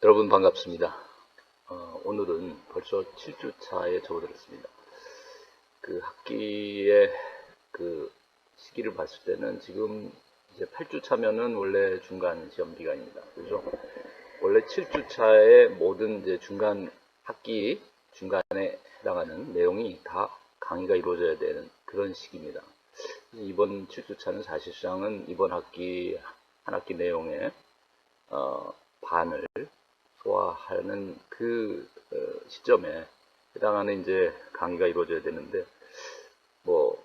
여러분 반갑습니다. 오늘은 벌써 7주차에 접어들었습니다. 그 학기의 그 시기를 봤을 때는 지금 이제 8주차면은 원래 중간 시험 기간입니다. 그래서 원래 7주차의 모든 이제 중간 학기 중간에 해당하는 내용이 다 강의가 이루어져야 되는 그런 시기입니다. 이번 7주차는 사실상은 이번 학기 한 학기 내용의 반을 소화하는 그 시점에 해당하는 이제 강의가 이루어져야 되는데, 뭐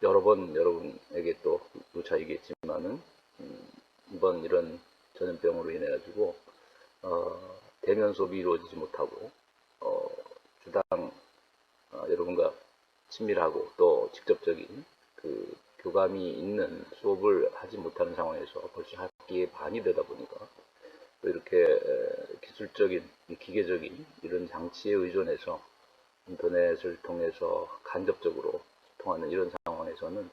여러 번 여러분에게 또 누차 얘기했지만은 이번 이런 전염병으로 인해 가지고 대면 수업이 이루어지지 못하고 주당 여러분과 친밀하고 또 직접적인 그 교감이 있는 수업을 하지 못하는 상황에서 벌써 학기의 반이 되다 보니까 또 이렇게 기술적인, 기계적인 이런 장치에 의존해서 인터넷을 통해서 간접적으로 소통하는 이런 상황에서는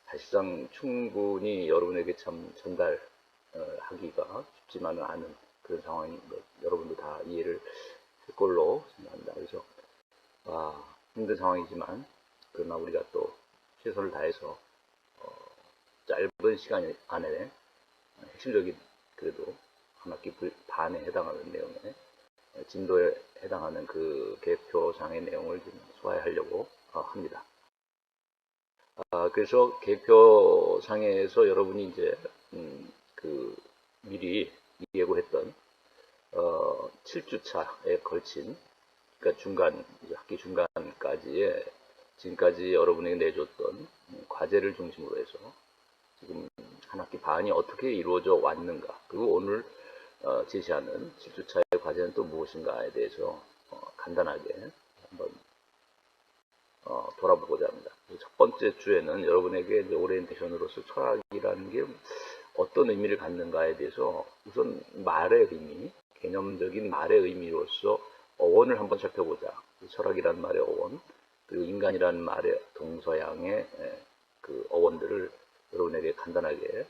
사실상 충분히 여러분에게 참 전달하기가 쉽지만은 않은 그런 상황인 것, 여러분도 다 이해를 할 걸로 생각합니다. 그래서 힘든 상황이지만 그러나 우리가 또 최선을 다해서 짧은 시간 안에 핵심적인 그래도 한 학기 반에 해당하는 내용에 진도에 해당하는 그 계획표상의 내용을 좀 소화하려고 합니다. 그래서 계획표상에서 여러분이 이제 미리 예고했던 7주차에 걸친, 그러니까 학기 중간까지의 지금까지 여러분에게 내줬던 과제를 중심으로 해서 지금 한 학기 반이 어떻게 이루어져 왔는가, 그리고 오늘 제시하는 7주차의 과제는 또 무엇인가에 대해서 간단하게 한번 돌아보고자 합니다. 첫 번째 주에는 여러분에게 이제 오리엔테이션으로서 철학이라는 게 어떤 의미를 갖는가에 대해서 우선 말의 의미, 개념적인 말의 의미로서 어원을 한번 살펴보자. 철학이라는 말의 어원, 그리고 인간이라는 말의 동서양의 그 어원들을 여러분에게 간단하게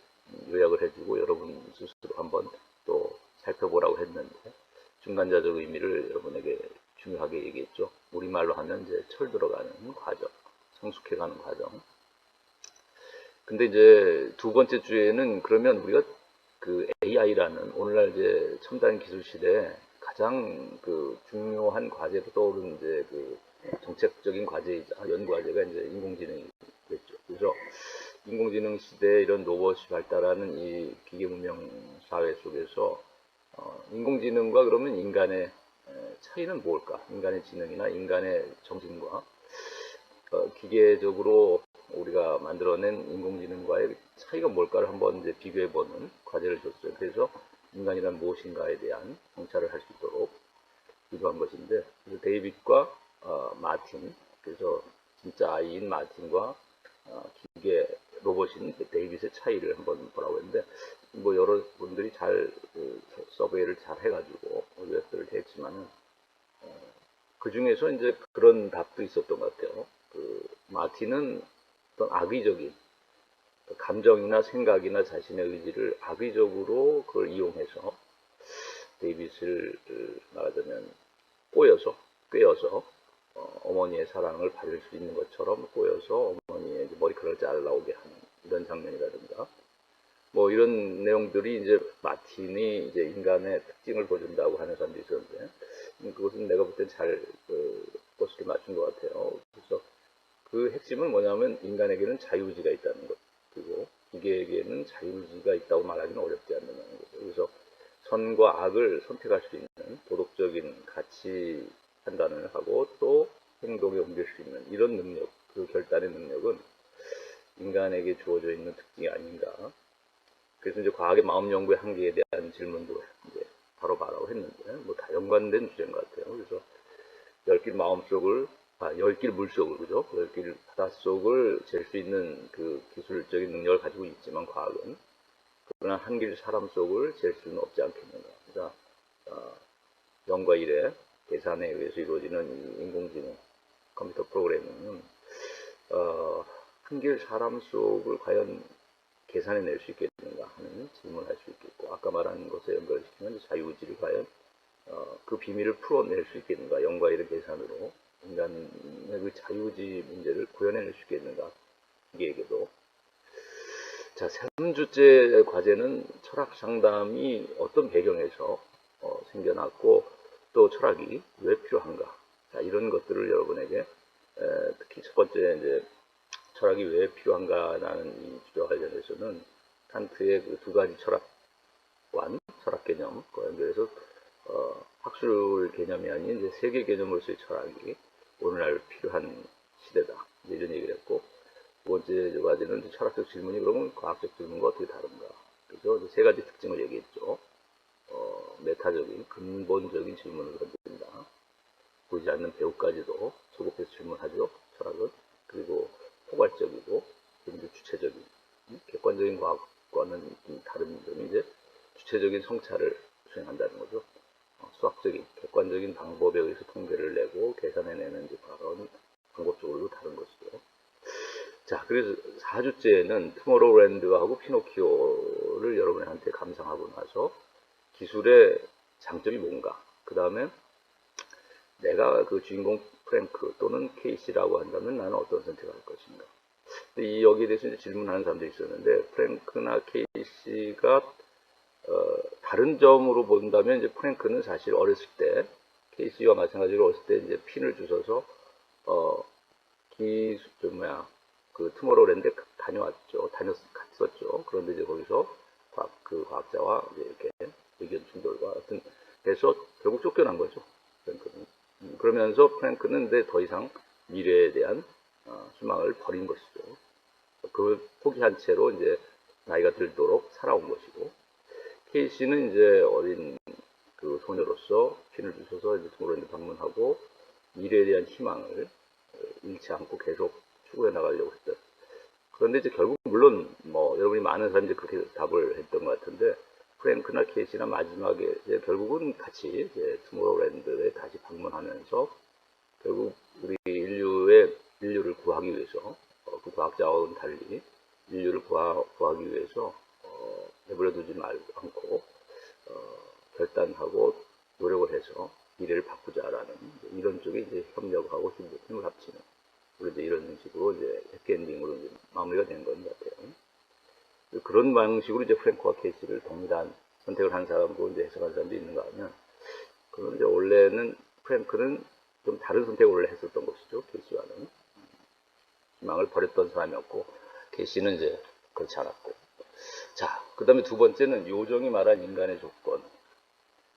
요약을 해주고 여러분 스스로 한번 또 살펴보라고 했는데, 중간자적 의미를 여러분에게 중요하게 얘기했죠. 우리말로 하면 이제 철 들어가는 과정, 성숙해가는 과정. 근데 이제 두 번째 주에는 그러면 우리가 그 AI라는 오늘날 이제 첨단 기술 시대에 가장 그 중요한 과제로 떠오르는 이제 그 정책적인 과제이자 연구 과제가 이제 인공지능이겠죠. 그래서 인공지능 시대에 이런 로봇이 발달하는 이 기계 문명 사회 속에서 인공지능과 그러면 인간의 차이는 뭘까? 인간의 지능이나 인간의 정신과 기계적으로 우리가 만들어낸 인공지능과의 차이가 뭘까를 한번 이제 비교해보는 과제를 줬어요. 그래서 인간이란 무엇인가에 대한 성찰을 할 수 있도록 기도한 것인데, 그래서 데이빗과 마틴, 그래서 진짜 아이인 마틴과 기계 로봇인 데이빗의 차이를 한번 보라고 했는데, 뭐 여러분들이 잘 서베이를 잘 해가지고 요약들을 했지만은 그 중에서 이제 그런 답도 있었던 것 같아요. 그 마틴은 어떤 악의적인 감정이나 생각이나 자신의 의지를 악의적으로 그걸 이용해서 데이빗을 말하자면 꿰어서 어머니의 사랑을 받을 수 있는 것처럼 꼬여서 어머니의 머리카락을 잘라오게 하는 이런 장면이라든가, 뭐 이런 내용들이 이제 마틴이 이제 인간의 특징을 보여준다고 하는 사람도 있었는데, 그것은 내가 볼 때 잘 포스를 맞춘 것 같아요. 그래서 그 핵심은 뭐냐면 인간에게는 자유의지가 있다는 것, 그리고 기계에게는 자유의지가 있다고 말하기는 어렵지 않는 거죠. 그래서 선과 악을 선택할 수 있는 도덕적인 가치 판단을 하고 또 행동에 옮길 수 있는 이런 능력, 그 결단의 능력은 인간에게 주어져 있는 특징이 아닌가. 그래서 이제 과학의 마음 연구의 한계에 대한 질문도 이제 바로 바라고 했는데, 뭐 다 연관된 주제인 것 같아요. 그래서 열길 물속을, 그죠? 열길 바닷속을 잴 수 있는 그 기술적인 능력을 가지고 있지만 과학은, 그러나 한길 사람 속을 잴 수는 없지 않겠는가. 그러니까 0과 1의 계산에 의해서 이루어지는 인공지능 컴퓨터 프로그래밍은 한길 사람 속을 과연 계산해낼 수 있겠는가 하는 질문을 할 수 있겠고, 아까 말한 것에 연결시키면 자유의지를 과연 그 비밀을 풀어낼 수 있겠는가, 0과 1의 계산으로 인간의 그 자유의지 문제를 구현해낼 수 있겠는가, 이게도. 자, 3주째 과제는 철학 상담이 어떤 배경에서 생겨났고 또 철학이 왜 필요한가, 자, 이런 것들을 여러분에게 특히 첫 번째 이제 철학이 왜 필요한가라는 이 주제와 관련해서는 칸트의 그 두 가지 철학관, 철학 개념과 연결해서 학술 개념이 아닌 이제 세계 개념으로서의 철학이 오늘날 필요한 시대다, 이런 얘기를 했고, 두 번째 과제는 철학적 질문이 그러면 과학적 질문과 어떻게 다른가. 그래서 세 가지 특징을 얘기했죠. 메타적인 근본적인 질문을 던진다. 보이지 않는 배우까지도 소급해서 질문하죠, 철학은. 그리고 포괄적이고 주체적인, 객관적인 과학과는 좀 다른 점이 이제 주체적인 성찰을 수행한다는 거죠. 수학적인 객관적인 방법에 의해서 통계를 내고 계산해내는 이제 과학은 방법적으로도 다른 것이죠. 자, 그래서 4주째는 투모로우랜드하고 피노키오를 여러분한테 감상하고 나서 기술의 장점이 뭔가, 그 다음에 내가 그 주인공 프랭크 또는 케이시라고 한다면 나는 어떤 선택을 할 것인가. 이 여기에 대해서 이제 질문하는 사람들이 있었는데, 프랭크나 케이시가 다른 점으로 본다면 이제 프랭크는 사실 어렸을 때 케이시와 마찬가지로 어렸을 때 이제 핀을 주셔서 그 투모로우랜드에 다녀왔죠. 갔었죠. 그런데 이제 거기서 그 과학자와 이제 이렇게 의견 충돌과 어떤 해서 결국 쫓겨난 거죠. 프랭크는. 그러면서 프랭크는 근데 더 이상 미래에 대한 희망을 버린 것이죠. 그걸 포기한 채로 이제 나이가 들도록 살아온 것이고, 케이시는 이제 어린 그 소녀로서 핀을 주셔서 이제 투모로우랜드 방문하고 미래에 대한 희망을 잃지 않고 계속 추구해 나가려고 했죠. 그런데 이제 결국 물론 뭐 여러분이 많은 사람들이 그렇게 답을 했던 것 같은데, 프랭크나 케이시나 마지막에 이제 결국은 같이 이제 투모로우랜드에 다시 방문하면서 결국 우리 인류를 구하기 위해서 그 과학자와는 달리 인류를 구하기 위해서 내버려두지 않고 결단하고 노력을 해서 미래를 바꾸자라는 이런 쪽에 이제 협력하고 힘을 합치는, 이제 이런 식으로 이제 해피엔딩으로 이제 마무리가 된 것 같아요. 그런 방식으로 이제 프랭크와 케이시를 동일한 선택을 한 사람도 이제 해석한 사람도 있는가 하면, 그럼 이제 원래는 프랭크는 좀 다른 선택을 원래 했었던 것이죠. 케이시와는 희망을 버렸던 사람이었고, 케이시는 이제 그렇지 않았고. 자, 그 다음에 두 번째는 요정이 말한 인간의 조건.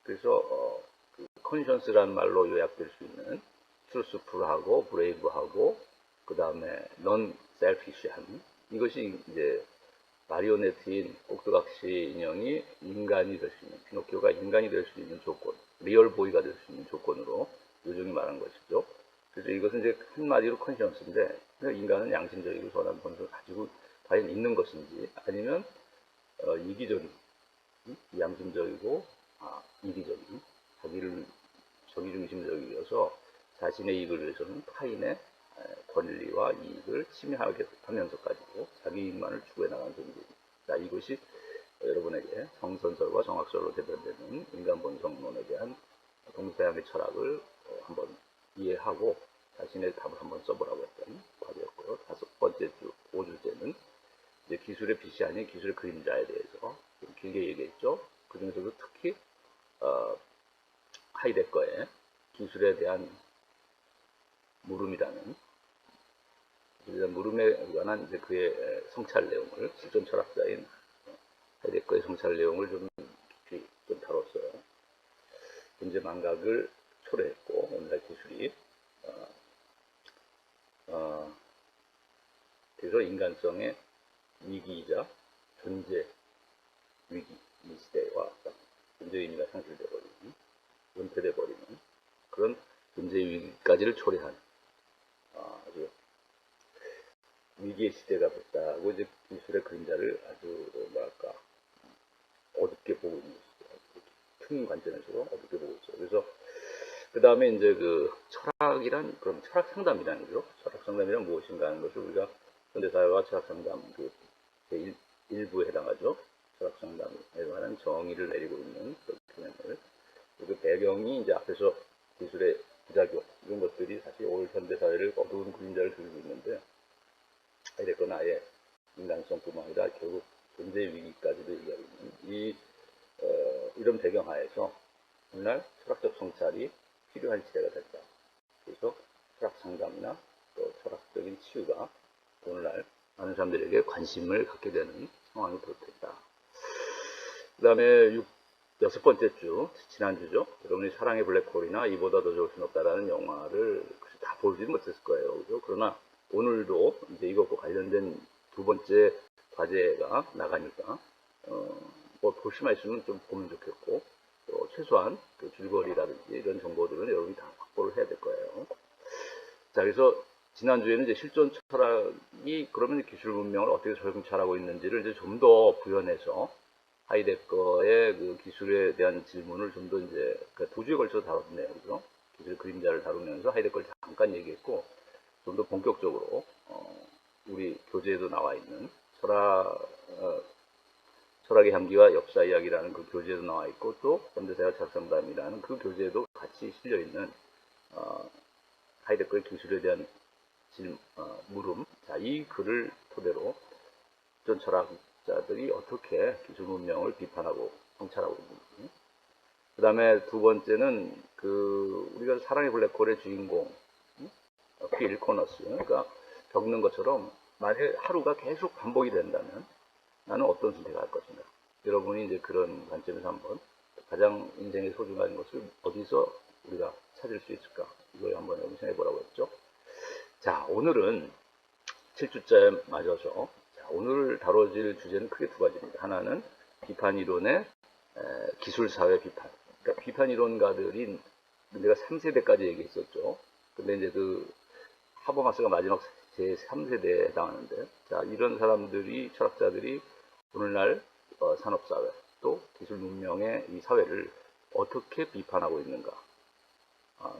그래서 그 컨션스라는 말로 요약될 수 있는 트루스풀하고 브레이브하고 그 다음에 넌 셀피시한, 이것이 이제 마리오네트인 꼭두각시 인형이 인간이 될 수 있는, 피노키오가 인간이 될 수 있는 조건, 리얼 보이가 될 수 있는 조건으로 요정이 말한 것이죠. 그래서 이것은 이제 한마디로 컨션스인데, 인간은 양심적이고 선한 본성을 가지고 과연 있는 것인지, 아니면 이기적인, 양심적이고 이기적인, 자기를 자기중심적이어서 자신의 이익을 위해서는 타인의 권리와 이익을 침해하면서까지도 자기 이익만을 추구해 나가는 존재. 자, 이것이 여러분에게 성선설과 정학설로 대변되는 인간 본성론에 대한 동서양의 철학을 한번 이해하고 자신의 답을 한번 써보라고 했던 과제였고요. 다섯 번째 주, 5주째는 이제 기술의 빛이 아닌 기술의 그림자에 대해서 좀 길게 얘기했죠. 그 중에서도 특히 하이데거의 기술에 대한 물음에 관한 이제 그의 성찰 내용을, 실존 철학자인 하이데거의 성찰 내용을 좀 깊이 좀 다뤘어요. 문제 망각을 초래했고, 오늘날 기술이 그래서 인간성의 위기이자 존재 위기, 이 시대와 존재 의미가 상실되어버리는, 은폐되어버리는 그런 존재 위기까지를 초래한 아주 위기의 시대가 됐다고 이제 기술의 그림자를 아주 뭐랄까 어둡게 보고 있는 것이죠. 큰 관점에서 어둡게 보고 있죠. 그래서 그 다음에 이제 그 철학이란, 그럼 철학 상담이라는 거죠. 철학 상담이란 무엇인가 하는 것을 우리가 현대사회와 철학 상담 그 일부에 해당하죠. 철학 상담에 관한 정의를 내리고 있는 그런 개념을, 그 그 배경이 이제 앞에서 기술의 부작용 이런 것들이 사실 올 현대 사회를 어두운 그림자를 그리고 있는데 하이데거는 아예 인간성뿐만 아니라 결국 존재 위기까지도 얘기하고 있는 이런 배경하에서 오늘날 철학적 성찰이 필요한 시대가 됐다. 그래서 철학 상담이나 또 철학적인 치유가 오늘날 많은 사람들에게 관심을 갖게 되는 상황이 도착했다. 그 다음에 여섯 번째 주, 지난주죠. 여러분이 사랑의 블랙홀이나 이보다 더 좋을 순 없다라는 영화를 다 보지는 못했을 거예요. 그죠? 그러나 오늘도 이제 이것과 관련된 두 번째 과제가 나가니까, 뭐 볼 수만 있으면 좀 보면 좋겠고, 또 최소한 그 줄거리라든지 이런 정보들은 여러분이 다 확보를 해야 될 거예요. 자, 그래서 지난주에는 이제 실존 철학이 그러면 기술 문명을 어떻게 성찰하고 있는지를 이제 좀 더 부연해서 하이데거의 그 기술에 대한 질문을 좀 더 이제 그 두 주에 걸쳐서 다뤘네요. 그죠? 기술 그림자를 다루면서 하이데거를 잠깐 얘기했고, 좀 더 본격적으로, 우리 교재에도 나와 있는 철학의 향기와 역사 이야기라는 그 교재에도 나와 있고, 또 현대사회 철학상담이라는 그 교재에도 같이 실려 있는, 하이데거의 기술에 대한 물음. 자, 이 글을 토대로 전 철학자들이 어떻게 기술 문명을 비판하고 성찰하고 있는지. 그 다음에 두 번째는 우리가 사랑의 블랙홀의 주인공 필 코너스, 그러니까 겪는 것처럼 만약에 하루가 계속 반복이 된다면 나는 어떤 선택을 할 것인가. 여러분이 이제 그런 관점에서 한번 가장 인생의 소중한 것을 어디서 우리가 찾을 수 있을까, 이걸 한번 생각해 보라고 했죠. 자, 오늘은 7주째 맞아서, 오늘 다뤄질 주제는 크게 두 가지입니다. 하나는 비판 이론의 기술사회 비판. 그러니까 비판 이론가들인, 내가 3세대까지 얘기했었죠. 근데 이제 그 하버마스가 마지막 제 3세대에 해당하는데, 자, 이런 사람들이, 철학자들이 오늘날 산업사회 또 기술 문명의 이 사회를 어떻게 비판하고 있는가.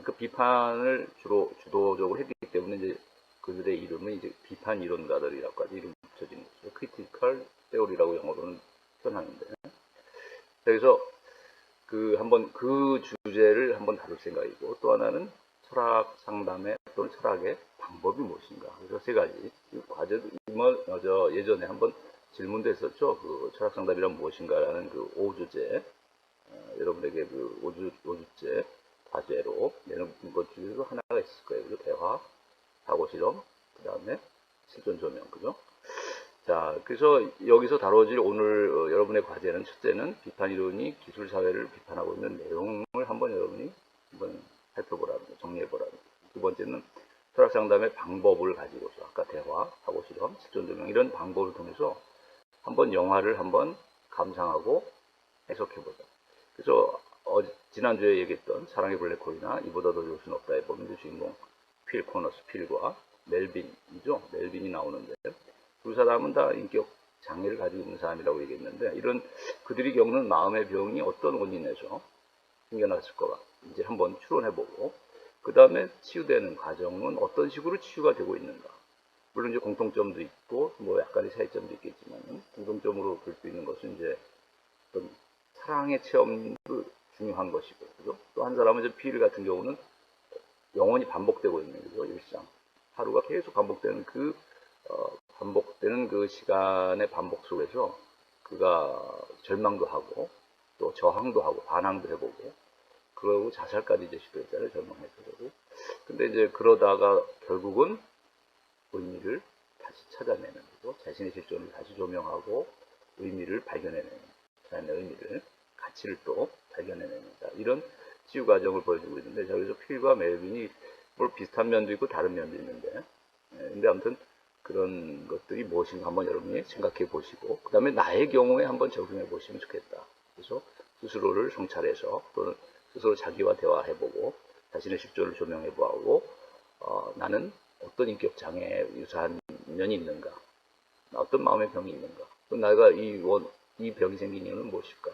그 비판을 주도적으로 했기 때문에 이제 그들의 이름은 이제 비판 이론가들이라고까지 이름 붙여진 거죠. 크리티컬 세오리라고 영어로는 표현하는데. 그래서 한번 그 주제를 한번 다룰 생각이고, 또 하나는 철학 상담의 또는 철학의 방법이 무엇인가. 그래서 세 가지. 과제도 예전에 한번 질문도 했었죠. 그 철학 상담이란 무엇인가라는 그 5주제, 여러분에게 그 5주째 과제로 내는 것 중에서 하나가 있을 거예요. 그죠? 대화, 사고 실험, 그 다음에 실존 조명, 그죠? 자, 그래서 여기서 다뤄질 오늘 여러분의 과제는, 첫째는 비판 이론이 기술 사회를 비판하고 있는 내용을 한번 여러분이 한번 살펴보라는 거, 정리해보라는 거. 두 번째는 철학 상담의 방법을 가지고서 아까 대화, 사고 실험, 실존 조명 이런 방법을 통해서 한번 영화를 한번 감상하고 해석해보자. 그래서 지난주에 얘기했던 사랑의 블랙홀이나 이보다 더 좋을 순 없다에 보면 주인공 필 코너스, 필과 멜빈이죠. 멜빈이 나오는데, 두 사람은 다 인격 장애를 가지고 있는 사람이라고 얘기했는데, 이런 그들이 겪는 마음의 병이 어떤 원인에서 생겨났을까 이제 한번 추론해보고, 그 다음에 치유되는 과정은 어떤 식으로 치유가 되고 있는가. 물론 이제 공통점도 있고 뭐 약간의 차이점도 있겠지만, 공통점으로 볼 수 있는 것은 이제 어떤 사랑의 체험도 중요한 것이고, 그죠? 또 한 사람은 이제 필 같은 경우는 영원히 반복되고 있는 거죠. 일상 하루가 계속 반복되는 반복되는 그 시간의 반복 속에서 그가 절망도 하고 또 저항도 하고 반항도 해보고, 그러고 자살까지 이제 시도했잖아요. 절망해서. 근데 이제 그러다가 결국은 의미를 다시 찾아내는 거죠. 자신의 실존을 다시 조명하고 의미를 발견해내는, 자신의 의미를, 가치를 또 발견해냅니다. 이런 치유 과정을 보여주고 있는데, 여기서 필과 멜빈이 뭘 비슷한 면도 있고 다른 면도 있는데, 근데 아무튼 그런 것들이 무엇인가 한번 여러분이 생각해 보시고, 그 다음에 나의 경우에 한번 적용해 보시면 좋겠다. 그래서 스스로를 성찰해서, 또는 스스로 자기와 대화해보고 자신의 실존을 조명해보고, 나는 어떤 인격 장애에 유사한 면이 있는가, 어떤 마음의 병이 있는가, 또 내가 이 병이 생긴 이유는 무엇일까,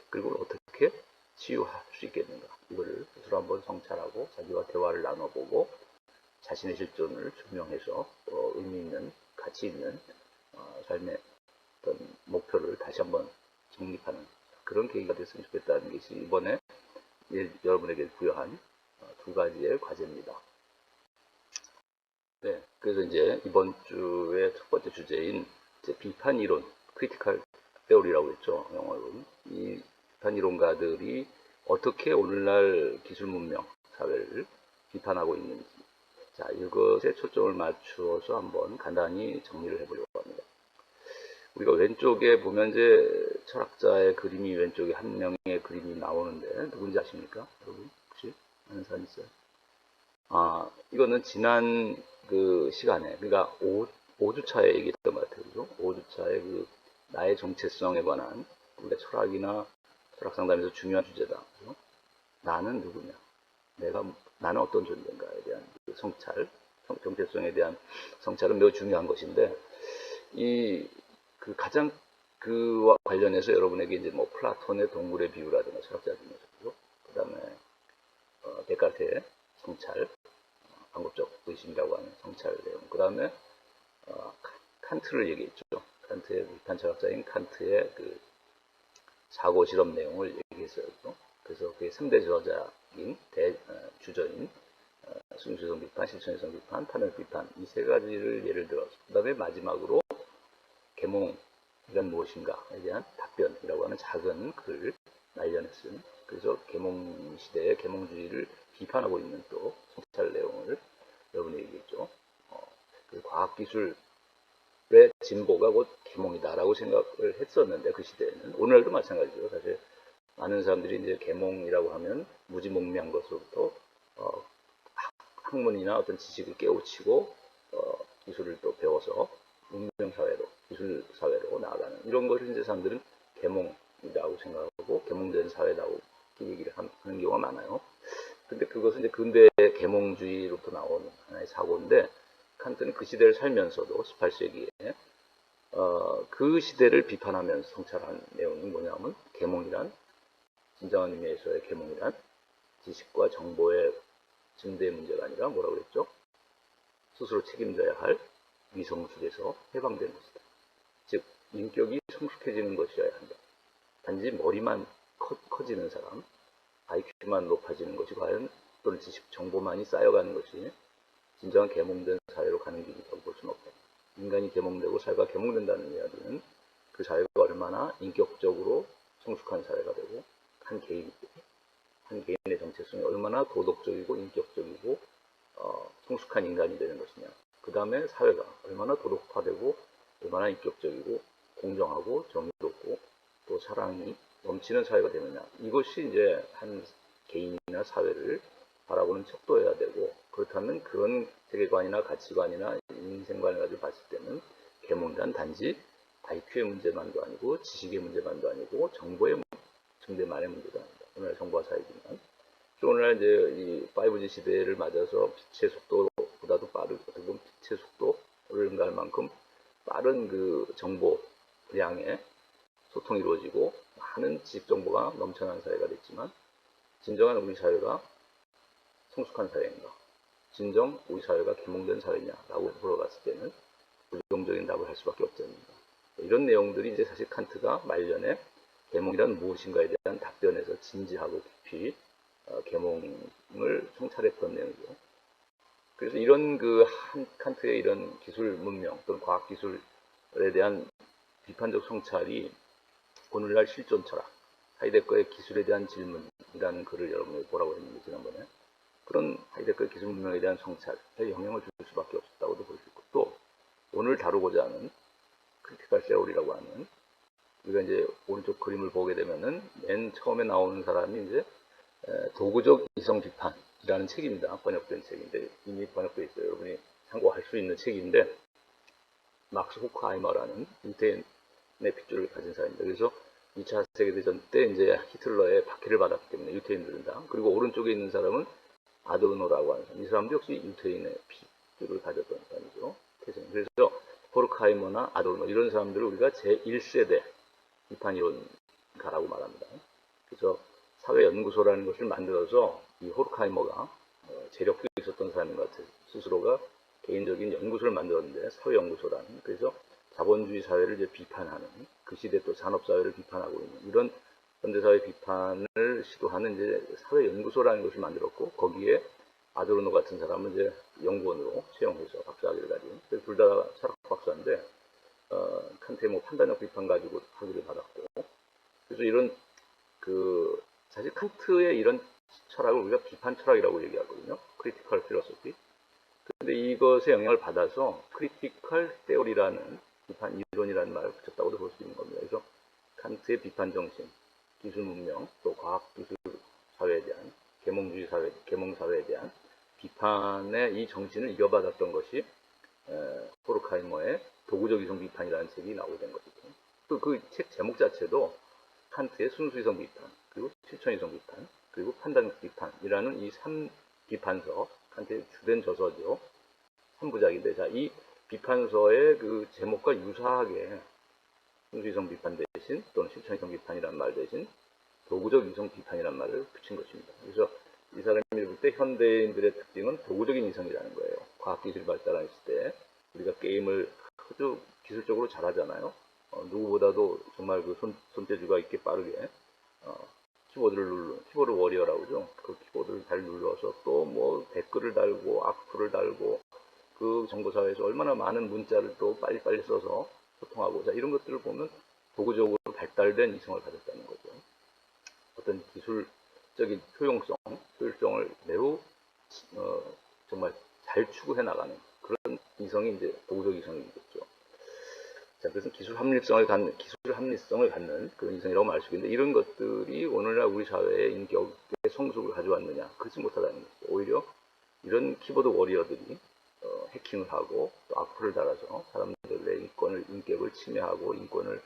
그리고 어떻게 치유할 수 있겠는가, 이거를 스스로 한번 성찰하고 자기와 대화를 나눠보고 자신의 실존을 조명해서 의미 있는, 가치 있는 삶의 어떤 목표를 다시 한번 정립하는 그런 계기가 됐으면 좋겠다는 것이 이번에 여러분에게 부여한 두 가지의 과제입니다. 네, 그래서 이제 이번 주의 첫 번째 주제인 이제 비판 이론, 크리티컬 세오리라고 했죠, 영어로는. 이 비판 이론가들이 어떻게 오늘날 기술 문명 사회를 비판하고 있는지, 자, 이것에 초점을 맞추어서 한번 간단히 정리를 해보려고 합니다. 우리가 왼쪽에 보면 이제 철학자의 그림이 왼쪽에 한 명의 그림이 나오는데 누군지 아십니까? 여러분 혹시 아는 사람 있어요? 아, 이거는 지난 그 시간에, 그러니까 5주차에 얘기했던 것 같아요. 그죠? 5주차에 그 나의 정체성에 관한 우리가 철학이나 철학 상담에서 중요한 주제다. 그죠? 나는 누구냐? 나는 어떤 존재인가에 대한 그 성찰, 정체성에 대한 성찰은 매우 중요한 것인데, 가장 그와 관련해서 여러분에게 이제 뭐 플라톤의 동물의 비유라든가 철학자 중에서, 그 다음에 데카르트의 성찰, 방법적 의심이라고 하는 성찰 내용, 그 다음에 칸트를 얘기했죠. 칸트의 비판 철학자인 칸트의 그 사고 실험 내용을 얘기했어요. 그래서 그의 3대 저자인 주저인 순수성 비판, 실천성 비판, 판을 비판, 이 세 가지를 예를 들어서, 그 다음에 마지막으로 계몽이란 무엇인가에 대한 답변이라고 하는 작은 글 날려내 쓴, 그래서 계몽 시대의 계몽주의를 비판하고 있는 또 성찰 내용을 여러분이 얘기했죠. 그 과학기술의 진보가 곧 계몽이다라고 생각을 했었는데, 그 시대에는, 오늘도 마찬가지죠. 사실 많은 사람들이 이제 계몽이라고 하면 무지몽매한 것으로부터 학문이나 어떤 지식을 깨우치고 기술을 또 배워서 문명사회로, 기술사회로 나아가는, 이런 것을 이제 사람들은 계몽이라고 생각하고 계몽된 사회라고 얘기를 하는 경우가 많아요. 근데 그것은 이제 근대 계몽주의로부터 나온 하나의 사고인데, 칸트는 그 시대를 살면서도 18세기에 그 시대를 비판하면서 성찰한 내용이 뭐냐면, 계몽이란, 진정한 의미에서의 계몽이란 지식과 정보의 증대의 문제가 아니라 뭐라고 그랬죠? 스스로 책임져야 할 위성술에서 해방되는 것이다. 즉, 인격이 성숙해지는 것이어야 한다. 단지 머리만 커지는 사람, IQ만 높아지는 것이 과연, 또는 지식, 정보만이 쌓여가는 것이 진정한 계몽된 사회로 가는 길이라고 볼 수는 없다. 인간이 계몽되고 사회가 계몽된다는 이야기는 그 사회가 얼마나 인격적으로 성숙한 사회가 되고, 한 개인의 정체성이 얼마나 도덕적이고 인격적이고 성숙한 인간이 되는 것이냐. 그 다음에 사회가 얼마나 도덕화되고 얼마나 인격적이고 공정하고 정의롭고 또 사랑이 넘치는 사회가 되느냐. 이것이 이제 한 개인이나 사회를 바라보는 척도여야 되고, 그렇다면 그런 세계관이나 가치관이나 인생관을 가지고 봤을 때는 계몽이란 단지 IQ의 문제만도 아니고 지식의 문제만도 아니고 정보의 증대만의 문제도 아니다. 오늘날 정보화 사회지만, 오늘날 이제 이 5G 시대를 맞아서 빛의 속도보다도 빠르고, 어떻게 보면 빛의 속도를 응가할 만큼 빠른 그 정보량에 소통이 이루어지고 많은 지식 정보가 넘쳐나는 사회가 됐지만, 진정한 우리 사회가 성숙한 사회인가, 진정 우리 사회가 계몽된 사회냐라고 물어봤을 때는 부정적인 답을 할 수밖에 없습니다. 이런 내용들이 이제 사실 칸트가 말년에 계몽이란 무엇인가에 대한 답변에서 진지하고 깊이 계몽을 성찰했던 내용이죠. 그래서 이런 칸트의 이런 기술 문명 또는 과학 기술에 대한 비판적 성찰이 오늘날 실존 철학, 하이데거의 기술에 대한 질문이라는 글을 여러분이 보라고 했는데, 지난번에 그런 하이데거의 기술 문명에 대한 성찰에 영향을 줄 수밖에 없었다고도 볼 수 있고, 또 오늘 다루고자 하는 크리티컬 세오리라고 하는, 우리가 이제 오른쪽 그림을 보게 되면은 맨 처음에 나오는 사람이 이제 도구적 이성 비판이라는 책입니다. 번역된 책인데, 이미 번역되어 있어요. 여러분이 참고할 수 있는 책인데, 막스 호크하이머라는 유태인의 핏줄을 가진 사람입니다. 그래서 2차 세계대전 때 이제 히틀러의 박해를 받았기 때문에 유태인들은 다. 그리고 오른쪽에 있는 사람은 아도르노라고 하는 사람. 이 사람도 역시 유태인의 핏줄을 가졌던 사람이죠. 그래서 호크하이머나 아도르노, 이런 사람들을 우리가 제1세대 비판이론가라고 말합니다. 그래서 사회연구소라는 것을 만들어서 이 호르카이머가 재력도 있었던 사람인 것 같아요. 스스로가 개인적인 연구소를 만들었는데, 사회연구소라는, 그래서 자본주의 사회를 이제 비판하는, 그 시대 또 산업사회를 비판하고 있는 이런 현대사회 비판을 시도하는 이제 사회연구소라는 것을 만들었고, 거기에 아도르노 같은 사람은 이제 연구원으로 채용해서 박사학위를 가진, 둘 다 철학 박사인데, 칸트의 뭐 판단력 비판 가지고 학위를 받았고, 그래서 이런 사실 칸트의 이런 철학을 우리가 비판 철학이라고 얘기하거든요. 크리티컬 필로소피. 근데 이것의 영향을 받아서 크리티컬 테오리라는 비판 이론이라는 말을 붙였다고도 볼 수 있는 겁니다. 그래서 칸트의 비판 정신, 기술 문명, 또 과학 기술 사회에 대한 계몽주의 사회, 계몽 사회에 대한 비판의 이 정신을 이어받았던 것이 호르카이머의 도구적 이성 비판이라는 책이 나오게 된 것이죠. 또 그 책 제목 자체도 칸트의 순수이성 비판, 그리고 실천이성 비판, 그리고 판단 비판이라는 이 3비판서, 칸트의 주된 저서죠. 3부작인데, 자, 이 비판서의 그 제목과 유사하게 순수이성 비판 대신 또는 실천이성 비판이라는 말 대신 도구적 이성 비판이라는 말을 붙인 것입니다. 그래서 이 사람이 볼 때 현대인들의 특징은 도구적인 이성이라는 거예요. 과학기술이 발달했을 때 우리가 게임을 아주 기술적으로 잘하잖아요. 누구보다도 정말 그 손재주가 있게 빠르게 키보드 워리어라고 하죠. 그 키보드를 잘 눌러서 또 뭐 댓글을 달고 악플을 달고 그 정보사회에서 얼마나 많은 문자를 또 빨리빨리 써서 소통하고, 자, 이런 것들을 보면 도구적으로 발달된 이성을 가졌다는 거죠. 어떤 기술적인 효율성을 매우 정말 잘 추구해 나가는 그런 이성이 이제 도구적 이성이겠죠. 자, 그래서 기술 합리성을 갖는 그런 이성이라고 말할 수 있는데, 이런 것들이 오늘날 우리 사회의 인격의 성숙을 가져왔느냐? 그렇지 못하다는 거죠. 오히려 이런 키보드 워리어들이 해킹을 하고 또 악플을 달아서 사람들의 인격을 침해하고 인권을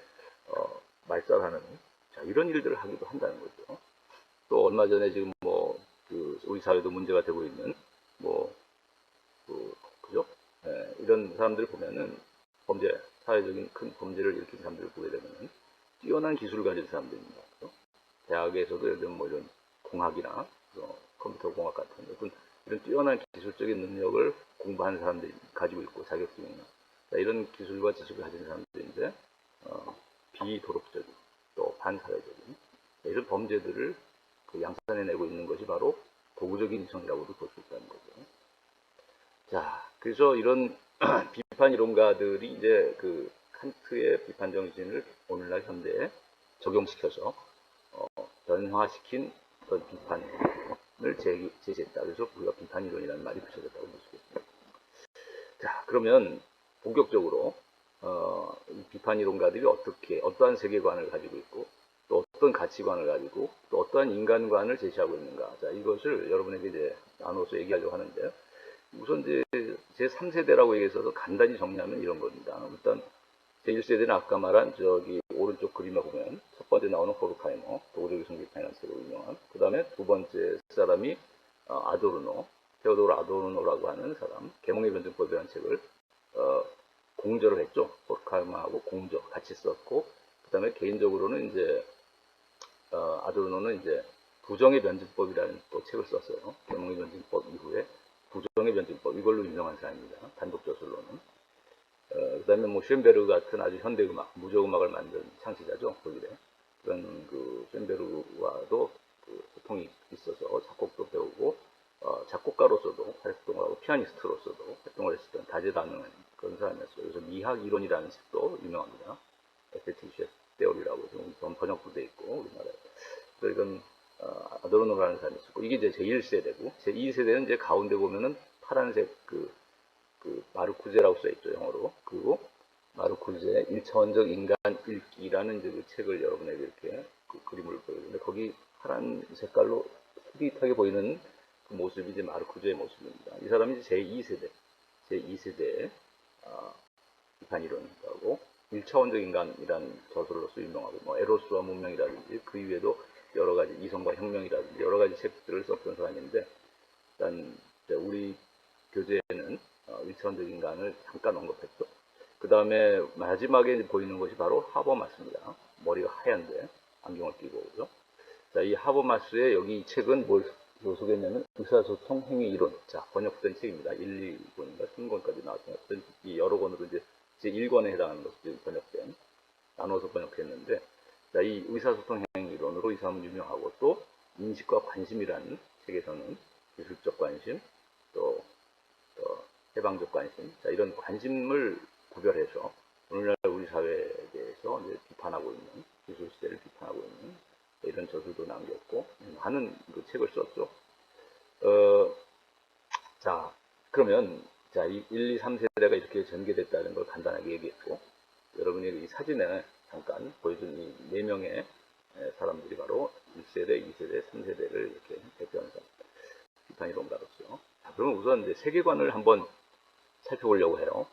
말살하는, 자, 이런 일들을 하기도 한다는 거죠. 또 얼마 전에 지금 우리 사회도 문제가 되고 있는 그죠? 이런 사람들을 보면은 사회적인 큰 범죄를 일으킨 사람들을 보게 되면은 뛰어난 기술을 가진 사람들입니다. 그죠? 대학에서도 예를 들면 이런 공학이나 컴퓨터 공학 같은 어떤 이런 뛰어난 기술적인 능력을 공부하는 사람들이 가지고 있고 자격증이나, 이런 기술과 지식을 가진 사람들인데 비도덕적인 또 반사회적인 이런 범죄들을 양산해내고 있는 것이 바로 도구적인 이성이라고도 볼 수 있다는 거죠. 자, 그래서 이런 비판 이론가들이 이제 그 칸트의 비판 정신을 오늘날 현대에 적용시켜서 변화시킨 어떤 비판을 제시했다. 그래서 우리가 비판 이론이라는 말이 붙여졌다고 볼 수 있습니다. 자, 그러면 본격적으로 이 비판 이론가들이 어떠한 세계관을 가지고 있고 또 어떤 가치관을 가지고 또 어떠한 인간관을 제시하고 있는가. 자, 이것을 여러분에게 이제 나눠서 얘기하려고 하는데, 우선 이제 제3세대라고 얘기해서 간단히 정리하면 이런 겁니다. 일단 제1세대는 아까 말한 저기 오른쪽 그림에 보면 첫 번째 나오는 호르카이머, 도구적 이성 비판이라는 책으로 유명한, 그 다음에 두 번째 사람이 아도르노, 테오도르 아도르노라고 하는 사람, 계몽의 변증법이라는 책을 공저를 했죠. 호르카이머하고 공저 같이 썼고, 그 다음에 개인적으로는 이제 아도르노는 이제 부정의 변증법이라는 또 책을 썼어요. 계몽의 변증법 이후에 부정의 변증법, 이걸로 유명한 사람입니다. 단독 저술로는. 그 다음에 쉔베르그 같은 아주 현대음악, 무저음악을 만든 창시자죠. 독일에. 그런 쉔베르그와도 소통이 있어서 작곡도 배우고, 작곡가로서도 활동을 하고, 피아니스트로서도 활동을 했었던 다재다능한 그런 사람이었어요. 그래서 미학 이론이라는 책도 유명합니다. 에스테티시아 테오리라고 좀 번역도 돼 있고, 우리나라에. 그래서 이건 아도르노라는 사람이 있었고, 이게 이제 제1세대고, 제2세대는 이제 가운데 보면은 파란색 마르쿠제라고 써있죠, 영어로. 그리고 마르쿠제의 1차원적 인간 읽기라는 이제 그 책을 여러분에게 이렇게 그림을 보여주는데, 거기 파란 색깔로 희릿하게 보이는 그 모습이 이제 마르쿠제의 모습입니다. 이 사람이 이제 제2세대의 비판 이론가고, 1차원적 인간이라는 저술로서 유명하고, 에로스와 문명이라든지 그 이외에도 여러 가지 이성과 혁명이라든지 여러 가지 책들을 썼던 사람인데, 일단 우리 교재에는 1차원적 인간을 잠깐 언급했죠. 그 다음에 마지막에 보이는 것이 바로 하버마스입니다. 머리가 하얀데 안경을 끼고 오죠. 자, 이 하버마스의 여기 이 책은 뭘 소개했냐면 의사소통 행위 이론. 자, 번역된 책입니다. 1, 2권인가 3권까지 나왔던 이 여러 권으로 이제 제 1권에 해당하는 것이 번역된, 나눠서 번역했는데, 자, 이 의사소통 행위 이론, 세계선으로 이 사람은 유명하고, 또 인식과 관심이라는 책에서는 기술적 관심, 또 해방적 관심, 자, 이런 관심을 구별해서 오늘날 우리 사회에 대해서 이제 비판하고 있는, 기술 시대를 비판하고 있는 이런 저술도 남겼고 많은 그 책을 썼죠. 자, 그러면 자, 이 1, 2, 3세대가 이렇게 전개됐다는 걸 간단하게 얘기했고, 여러분이 이 사진에 잠깐 보여준 이 4명의 사람들이 바로 1세대, 2세대, 3세대를 이렇게 대표하는 비판 이론가로서. 자, 그러면 우선 이제 세계관을 한번 살펴보려고 해요.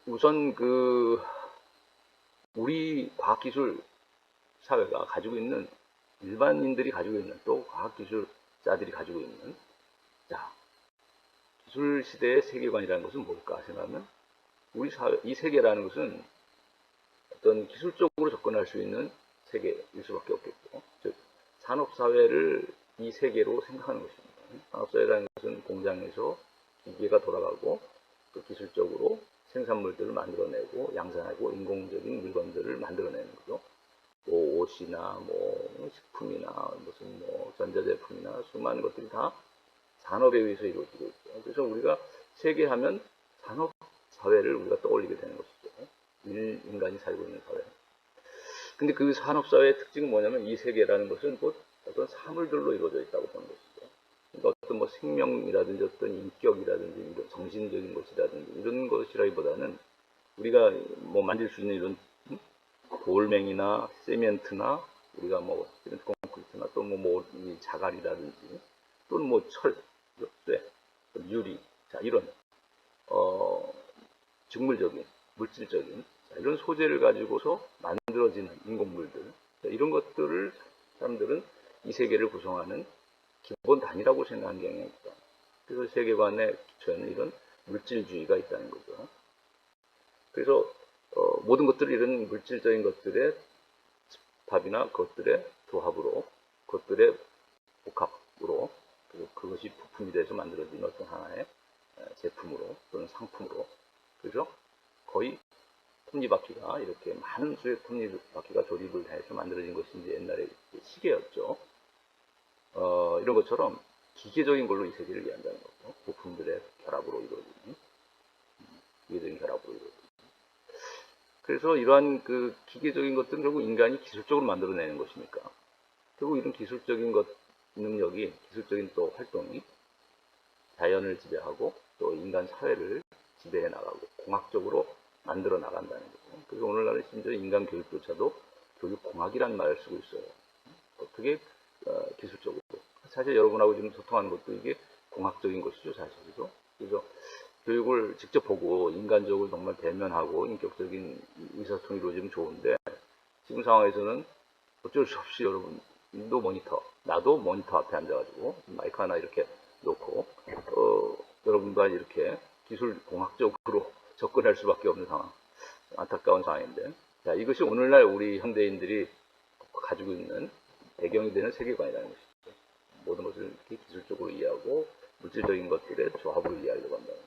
우선 우리 과학기술 사회가 가지고 있는, 일반인들이 가지고 있는, 또 과학기술자들이 가지고 있는, 자, 기술 시대의 세계관이라는 것은 뭘까 생각하면, 우리 사회, 이 세계라는 것은 어떤 기술적으로 접근할 수 있는 세계일 수밖에 없겠고, 즉 산업사회를 이 세계로 생각하는 것입니다. 산업사회라는 것은 공장에서 기계가 돌아가고 그 기술적으로 생산물들을 만들어내고 양산하고 인공적인 물건들을 만들어내는 거죠. 뭐 옷이나 뭐 식품이나 무슨 뭐 전자제품이나 수많은 것들이 다 산업에 의해서 이루어지고 있죠. 그래서 우리가 세계하면 산업 사회를 우리가 떠올리게 되는 것이죠. 인간이 살고 있는 사회. 근데 그 산업 사회의 특징은 뭐냐면, 이 세계라는 것은 곧 어떤 사물들로 이루어져 있다고 보는 것이죠. 그러니까 어떤 뭐 생명이라든지 어떤 인격이라든지 이런 정신적인 것이라든지 이런 것이라기보다는 우리가 뭐 만질 수 있는 이런 돌멩이나 세멘트나 우리가 뭐 이런 콘크리트나 또 뭐 자갈이라든지 또는 뭐 철, 쇠, 유리, 자, 이런 직물적인, 물질적인, 자, 이런 소재를 가지고서 만들어지는 인공물들, 자, 이런 것들을 사람들은 이 세계를 구성하는 기본 단위라고 생각하는 경향이 있다. 그래서 세계관의 기초에는 이런 물질주의가 있다는 거죠. 그래서 모든 것들을 이런 물질적인 것들의 집합이나 그것들의 조합으로, 그것들의 복합으로, 그리고 그것이 부품이 돼서 만들어진 어떤 하나의 제품으로 또는 상품으로, 그죠? 거의 톱니바퀴가 이렇게 많은 수의 톱니바퀴가 조립을 해서 만들어진 것이 이제 옛날에 시계였죠. 이런 것처럼 기계적인 걸로 이 세계를 이해한다는 거죠. 부품들의 결합으로 이루어지는, 기계적인 결합으로 이루어지는. 그래서 이러한 그 기계적인 것들은 결국 인간이 기술적으로 만들어내는 것이니까, 결국 이런 기술적인 능력이, 기술적인 또 활동이 자연을 지배하고 또 인간 사회를 지배해 나가고 공학적으로 만들어 나간다는 거죠. 그래서 오늘날은 심지어 인간 교육조차도 교육공학이라는 말을 쓰고 있어요. 어떻게 기술적으로. 사실 여러분하고 지금 소통하는 것도 이게 공학적인 것이죠, 사실이죠. 그래서 교육을 직접 보고 인간적으로 정말 대면하고 인격적인 의사소통이 이루어지면 좋은데, 지금 상황에서는 어쩔 수 없이 여러분도 모니터, 나도 모니터 앞에 앉아가지고 마이크 하나 이렇게 놓고 여러분과 이렇게 기술 공학적으로 접근할 수밖에 없는 상황, 안타까운 상황인데, 자, 이것이 오늘날 우리 현대인들이 가지고 있는 배경이 되는 세계관이라는 것이죠. 모든 것을 이렇게 기술적으로 이해하고 물질적인 것들의 조합으로 이해하려고 한다는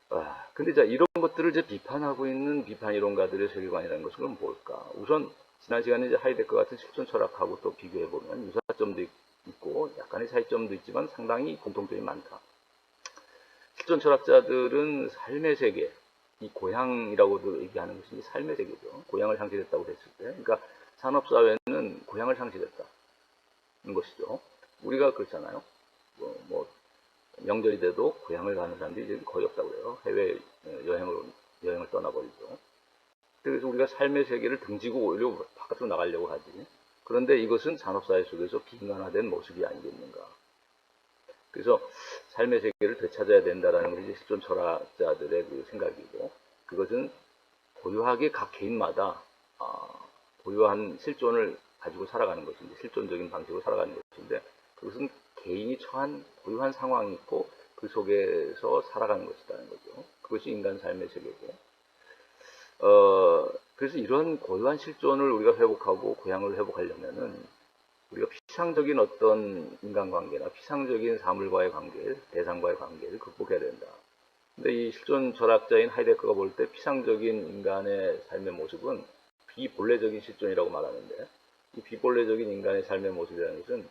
거예요. 근데 자, 이런 것들을 이제 비판하고 있는 비판 이론가들의 세계관이라는 것은 뭘까? 우선 지난 시간에 이제 하이데거 같은 실존 철학하고 또 비교해 보면 유사점도 있고 약간의 차이점도 있지만 상당히 공통점이 많다. 실존 철학자들은 삶의 세계, 이 고향이라고도 얘기하는 것이 삶의 세계죠. 고향을 상실했다고 했을 때, 그러니까 산업사회는 고향을 상실했다는 것이죠. 우리가 그렇잖아요. 뭐 명절이 돼도 고향을 가는 사람들이 이제 거의 없다고 그래요. 해외 여행을 떠나버리죠. 그래서 우리가 삶의 세계를 등지고 오히려 바깥으로 나가려고 하지. 그런데 이것은 산업사회 속에서 빈간화된 모습이 아니겠는가. 그래서 삶의 세계를 되찾아야 된다는 것이 실존 철학자들의 그 생각이고, 그것은 고유하게 각 개인마다 고유한 실존을 가지고 살아가는 것인데, 실존적인 방식으로 살아가는 것인데, 그것은 개인이 처한 고유한 상황이 있고 그 속에서 살아가는 것이라는 거죠. 그것이 인간 삶의 세계고, 그래서 이런 고유한 실존을 우리가 회복하고 고향을 회복하려면은 우리가 피상적인 어떤 인간관계나 피상적인 사물과의 관계, 대상과의 관계를 극복해야 된다. 근데 이 실존 철학자인 하이데거가 볼 때 피상적인 인간의 삶의 모습은 비본래적인 실존이라고 말하는데, 이 비본래적인 인간의 삶의 모습이라는 것은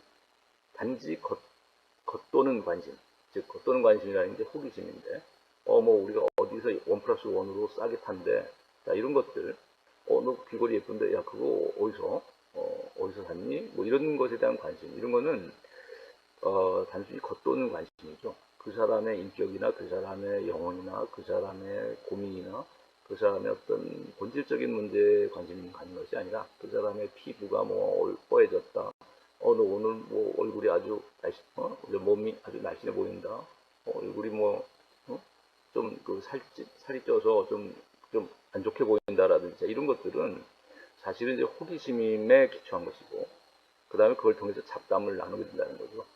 단지 겉도는 관심, 즉 겉도는 관심이라는 게 호기심인데, 뭐 우리가 어디서 1+1으로 싸게 탄대, 자 이런 것들, 너 귀걸이 예쁜데, 야 그거 어디서 샀니? 뭐 이런 것에 대한 관심, 이런 거는 단순히 겉도는 관심이죠. 그 사람의 인격이나 그 사람의 영혼이나 그 사람의 고민이나 그 사람의 어떤 본질적인 문제에 관심 갖는 것이 아니라, 그 사람의 피부가 뭐 뻐해졌다, 너 오늘 뭐 얼굴이 아주 몸이 아주 날씬해 보인다, 얼굴이 뭐 좀 그 살이 쪄서 좀 안 좋게 보인다라든지, 이런 것들은 사실은 이제 호기심에 기초한 것이고, 그 다음에 그걸 통해서 잡담을 나누게 된다는 거죠.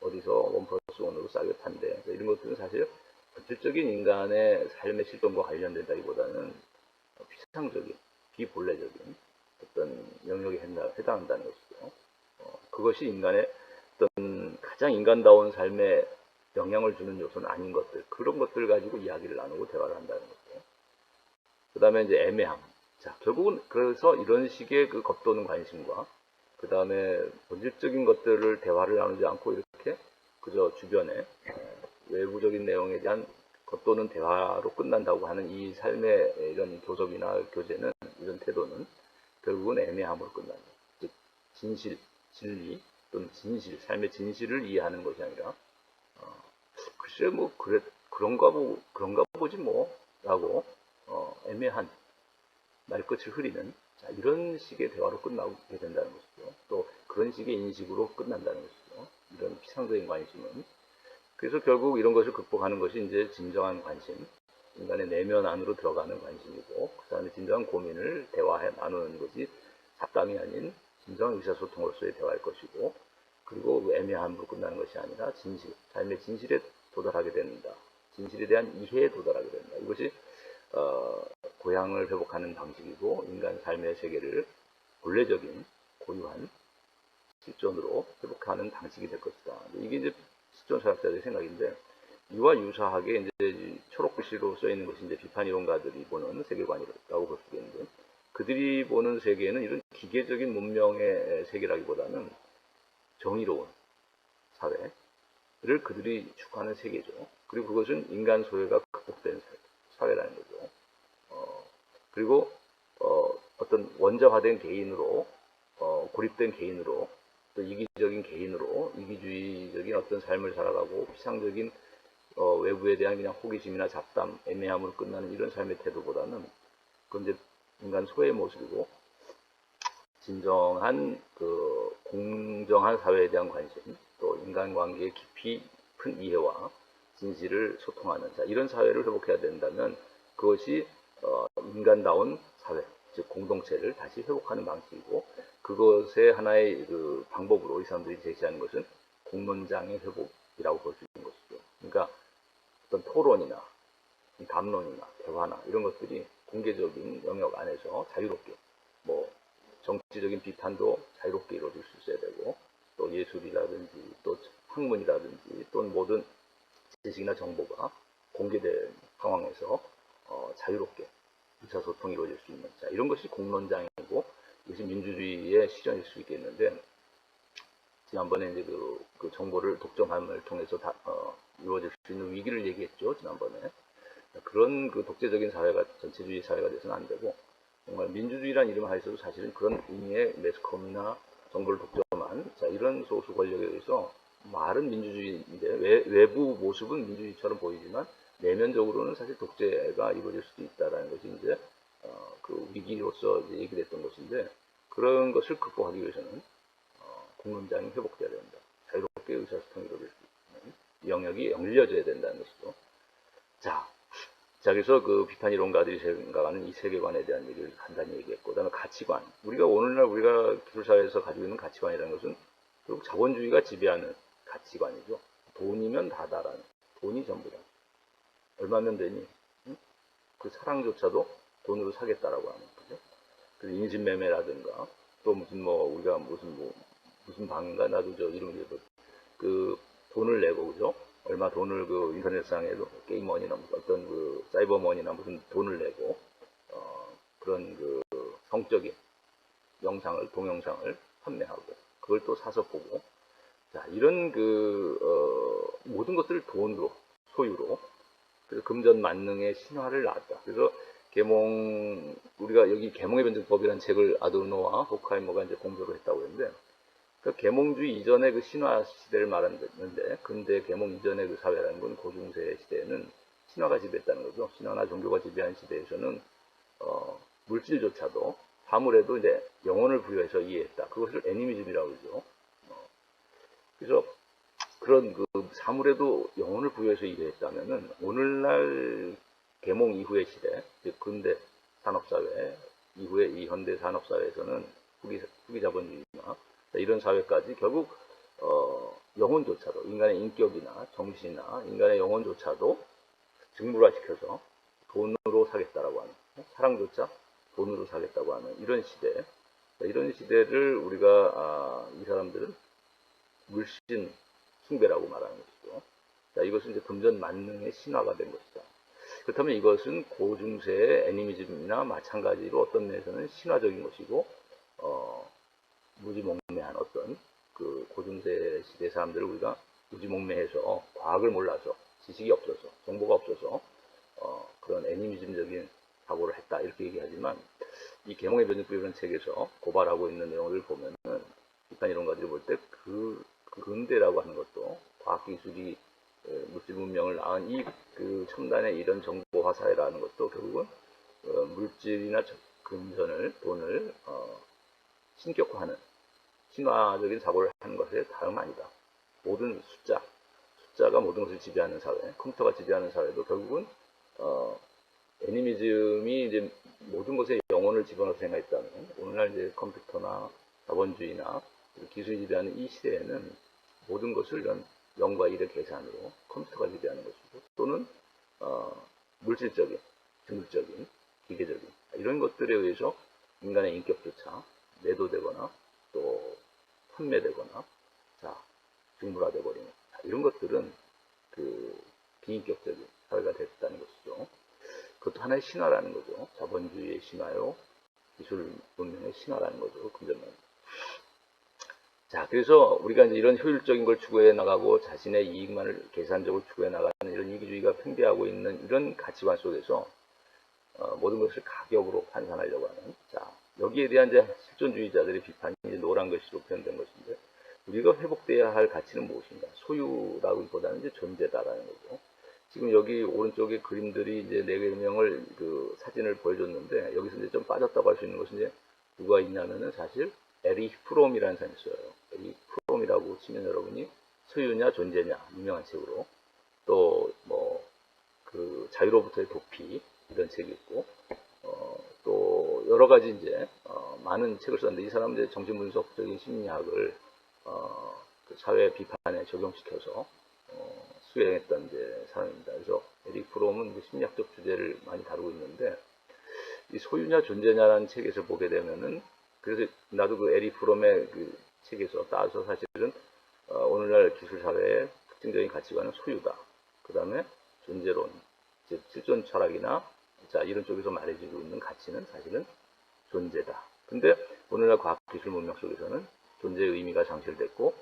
어디서 1+1으로 싸게 판대, 이런 것들은 사실 본질적인 인간의 삶의 실존과 관련된다기보다는 피상적인, 비본래적인 어떤 영역에 해당한다는 것이죠. 그것이 인간의 어떤 가장 인간다운 삶에 영향을 주는 요소는 아닌 것들, 그런 것들 가지고 이야기를 나누고 대화를 한다는 거죠. 그 다음에 이제 애매함. 자, 결국은 그래서 이런 식의 그 겉도는 관심과 그 다음에 본질적인 것들을 대화를 나누지 않고 이렇게 그저 주변에 외부적인 내용에 대한 겉도는 대화로 끝난다고 하는 이 삶의 이런 교섭이나 교제는, 이런 태도는 결국은 애매함으로 끝난다. 즉 진실, 진리 또는 진실, 삶의 진실을 이해하는 것이 아니라 글쎄 뭐 그런가 보지 뭐라고 애매한 말끝을 흐리는, 자, 이런 식의 대화로 끝나게 된다는 것이죠. 또 그런 식의 인식으로 끝난다는 것이죠. 이런 피상적인 관심은. 그래서 결국 이런 것을 극복하는 것이 이제 진정한 관심, 인간의 내면 안으로 들어가는 관심이고, 그 사람의 진정한 고민을 대화해 나누는 것이 잡담이 아닌 진정한 의사소통으로서의 대화일 것이고, 그리고 그 애매함으로 끝나는 것이 아니라 진실, 삶의 진실에 도달하게 된다. 진실에 대한 이해에 도달하게 된다. 이것이 고향을 회복하는 방식이고, 인간 삶의 세계를 본래적인 고유한 실존으로 회복하는 방식이 될 것이다. 이게 이제 실존사학자들의 생각인데, 이와 유사하게 이제 초록글씨로 써 있는 것이 이제 비판 이론가들이 보는 세계관이라고 볼 수 있는데, 그들이 보는 세계는 이런 기계적인 문명의 세계라기보다는 정의로운 사회를 그들이 추구하는 세계죠. 그리고 그것은 인간 소외가 극복된 사회라는 거죠. 그리고 어떤 원자화된 개인으로, 고립된 개인으로, 또 이기적인 개인으로 이기주의적인 어떤 삶을 살아가고 피상적인 외부에 대한 그냥 호기심이나 잡담, 애매함으로 끝나는 이런 삶의 태도보다는, 그건 이제 인간 소외의 모습이고, 진정한 그 공정한 사회에 대한 관심, 또 인간관계의 깊이 큰 이해와 진실을 소통하는, 자, 이런 사회를 회복해야 된다면 그것이 인간다운 사회, 즉 공동체를 다시 회복하는 방식이고, 그것의 하나의 그 방법으로 이 사람들이 제시하는 것은 공론장의 회복이라고 볼 수 있는 것이죠. 그러니까 어떤 토론이나 담론이나 대화나 이런 것들이 공개적인 영역 안에서 자유롭게, 뭐 정치적인 비판도 자유롭게 이루어질 수 있어야 되고, 또 예술이라든지 또 학문이라든지 또는 모든 지식이나 정보가 공개된 상황에서 자유롭게 의사소통이 이루어질 수 있는, 자, 이런 것이 공론장이고, 이것이 민주주의의 실현일 수 있겠는데, 지난번에 이제 그 정보를 독점함을 통해서 이루어질 수 있는 위기를 얘기했죠, 지난번에. 그런 그 독재적인 사회가, 전체주의 사회가 돼서는 안 되고, 정말 민주주의란 이름 하에서도 사실은 그런 의미의 매스컴이나 정보를 독점한, 자, 이런 소수 권력에 의해서 말은 민주주의인데 외부 모습은 민주주의처럼 보이지만 내면적으로는 사실 독재가 이루어질 수도 있다는 것이 이제 그 위기로서 이제 얘기를 했던 것인데, 그런 것을 극복하기 위해서는 공론장이 회복돼야 된다. 자유롭게 의사소통이 이루어질 수 있는 영역이 열려져야 된다는 것이죠. 자, 그래서 그 비판 이론가들이 생각하는 이 세계관에 대한 얘기를 간단히 얘기했고, 그다음에 가치관. 오늘날 우리가 기술사회에서 가지고 있는 가치관이라는 것은 결국 자본주의가 지배하는 가치관이죠. 돈이면 다다라는, 돈이 전부다. 얼마면 되니? 응? 그 사랑조차도 돈으로 사겠다라고 하는 거죠. 그래서 인신매매라든가, 또 우리가 무슨 방인가, 나도 저 이름 기억, 그 돈을 내고, 그죠? 얼마 돈을 그 인터넷상에도 게임머니나 어떤 그 사이버머니나 무슨 돈을 내고 그런 그 성적인 영상을, 동영상을 판매하고, 그걸 또 사서 보고, 자, 이런 모든 것들을 돈으로, 소유로, 그래서 금전 만능의 신화를 낳았다. 그래서 우리가 여기 계몽의 변증법이라는 책을 아도르노와 호크하이머가 이제 공조를 했다고 했는데, 그 계몽주의 이전의 그 신화 시대를 말하는데, 근대 계몽 이전의 그 사회라는 건 고중세 시대에는 신화가 지배했다는 거죠. 신화나 종교가 지배한 시대에서는 물질조차도 사물에도 이제 영혼을 부여해서 이해했다. 그것을 애니미즘이라고 그러죠. 그래서 그런 그 사물에도 영혼을 부여해서 이해했다면은 오늘날 계몽 이후의 시대, 즉 근대 산업사회 이후의 이 현대 산업사회에서는 후기 자본주의나 이런 사회까지 결국 영혼조차도 인간의 인격이나 정신이나 인간의 영혼조차도 직물화시켜서 돈으로 사겠다라고 하는, 사랑조차 돈으로 사겠다고 하는 이런 시대, 이런 시대를 우리가 이 사람들은 물신 숭배라고 말하는 것이죠. 자, 이것은 이제 금전 만능의 신화가 된 것이다. 그렇다면 이것은 고중세의 애니미즘이나 마찬가지로 어떤 면에서는 신화적인 것이고, 무지몽매한 어떤 그 고중세 시대 사람들을 우리가 무지몽매해서 과학을 몰라서 지식이 없어서 정보가 없어서 그런 애니미즘적인 사고를 했다 이렇게 얘기하지만, 이 계몽의 변증법이라는 책에서 고발하고 있는 내용을 보면은 비판 이론가들이 볼 때 그 근대라고 하는 것도 과학기술이 물질 문명을 낳은 그 첨단의 이런 정보화 사회라는 것도 결국은 물질이나 금전을, 돈을 신격화하는 신화적인 사고를 하는 것에 다름 아니다. 모든 숫자가 모든 것을 지배하는 사회, 컴퓨터가 지배하는 사회도 결국은 애니미즘이 이제 모든 것에 영혼을 집어넣어 생각했다면, 오늘날 이제 컴퓨터나 자본주의나 기술이 지배하는 이 시대에는 모든 것을 이런 0과 1의 계산으로 컴퓨터가 지배하는 것이고, 또는 물질적인, 직물적인, 기계적인 이런 것들에 의해서 인간의 인격조차 매도되거나 또 판매되거나, 자, 직물화돼 버리는, 이런 것들은 그 비인격적인 사회가 됐다는 것이죠. 그것도 하나의 신화라는 거죠. 자본주의의 신화요, 기술 문명의 신화라는 거죠. 금전만. 자, 그래서 우리가 이제 이런 효율적인 걸 추구해 나가고 자신의 이익만을 계산적으로 추구해 나가는 이런 이기주의가 팽배하고 있는 이런 가치관 속에서 모든 것을 가격으로 판산하려고 하는, 자, 여기에 대한 이제 실존주의자들의 비판이 이제 노란 글씨로 표현된 것인데, 우리가 회복돼야 할 가치는 무엇인가? 소유라기보다는 이제 존재다라는 거죠. 지금 여기 오른쪽에 그림들이 이제 4명을 그 사진을 보여줬는데, 여기서 이제 좀 빠졌다고 할 수 있는 것은 이제 누가 있냐면은 사실 에릭 프롬이라는 사람이 있어요. 에릭 프롬이라고 치면 여러분이 소유냐 존재냐 유명한 책으로, 또 뭐 그 자유로부터의 도피 이런 책이 있고, 또 여러 가지 이제 많은 책을 썼는데, 이 사람은 이제 정신분석적인 심리학을 그 사회 비판에 적용시켜서 수행했던 이제 사람입니다. 그래서 에릭 프롬은 심리학적 주제를 많이 다루고 있는데, 이 소유냐 존재냐라는 책에서 보게 되면은, 그래서 나도 그 에릭 프롬의 그 책에서 따서 사실은 오늘날 기술 사회의 특징적인 가치관은 소유다. 그 다음에 존재론, 즉 실존 철학이나 자 이런 쪽에서 말해지고 있는 가치는 사실은 존재다. 근데 오늘날 과학기술 문명 속에서는 존재의 의미가 상실됐고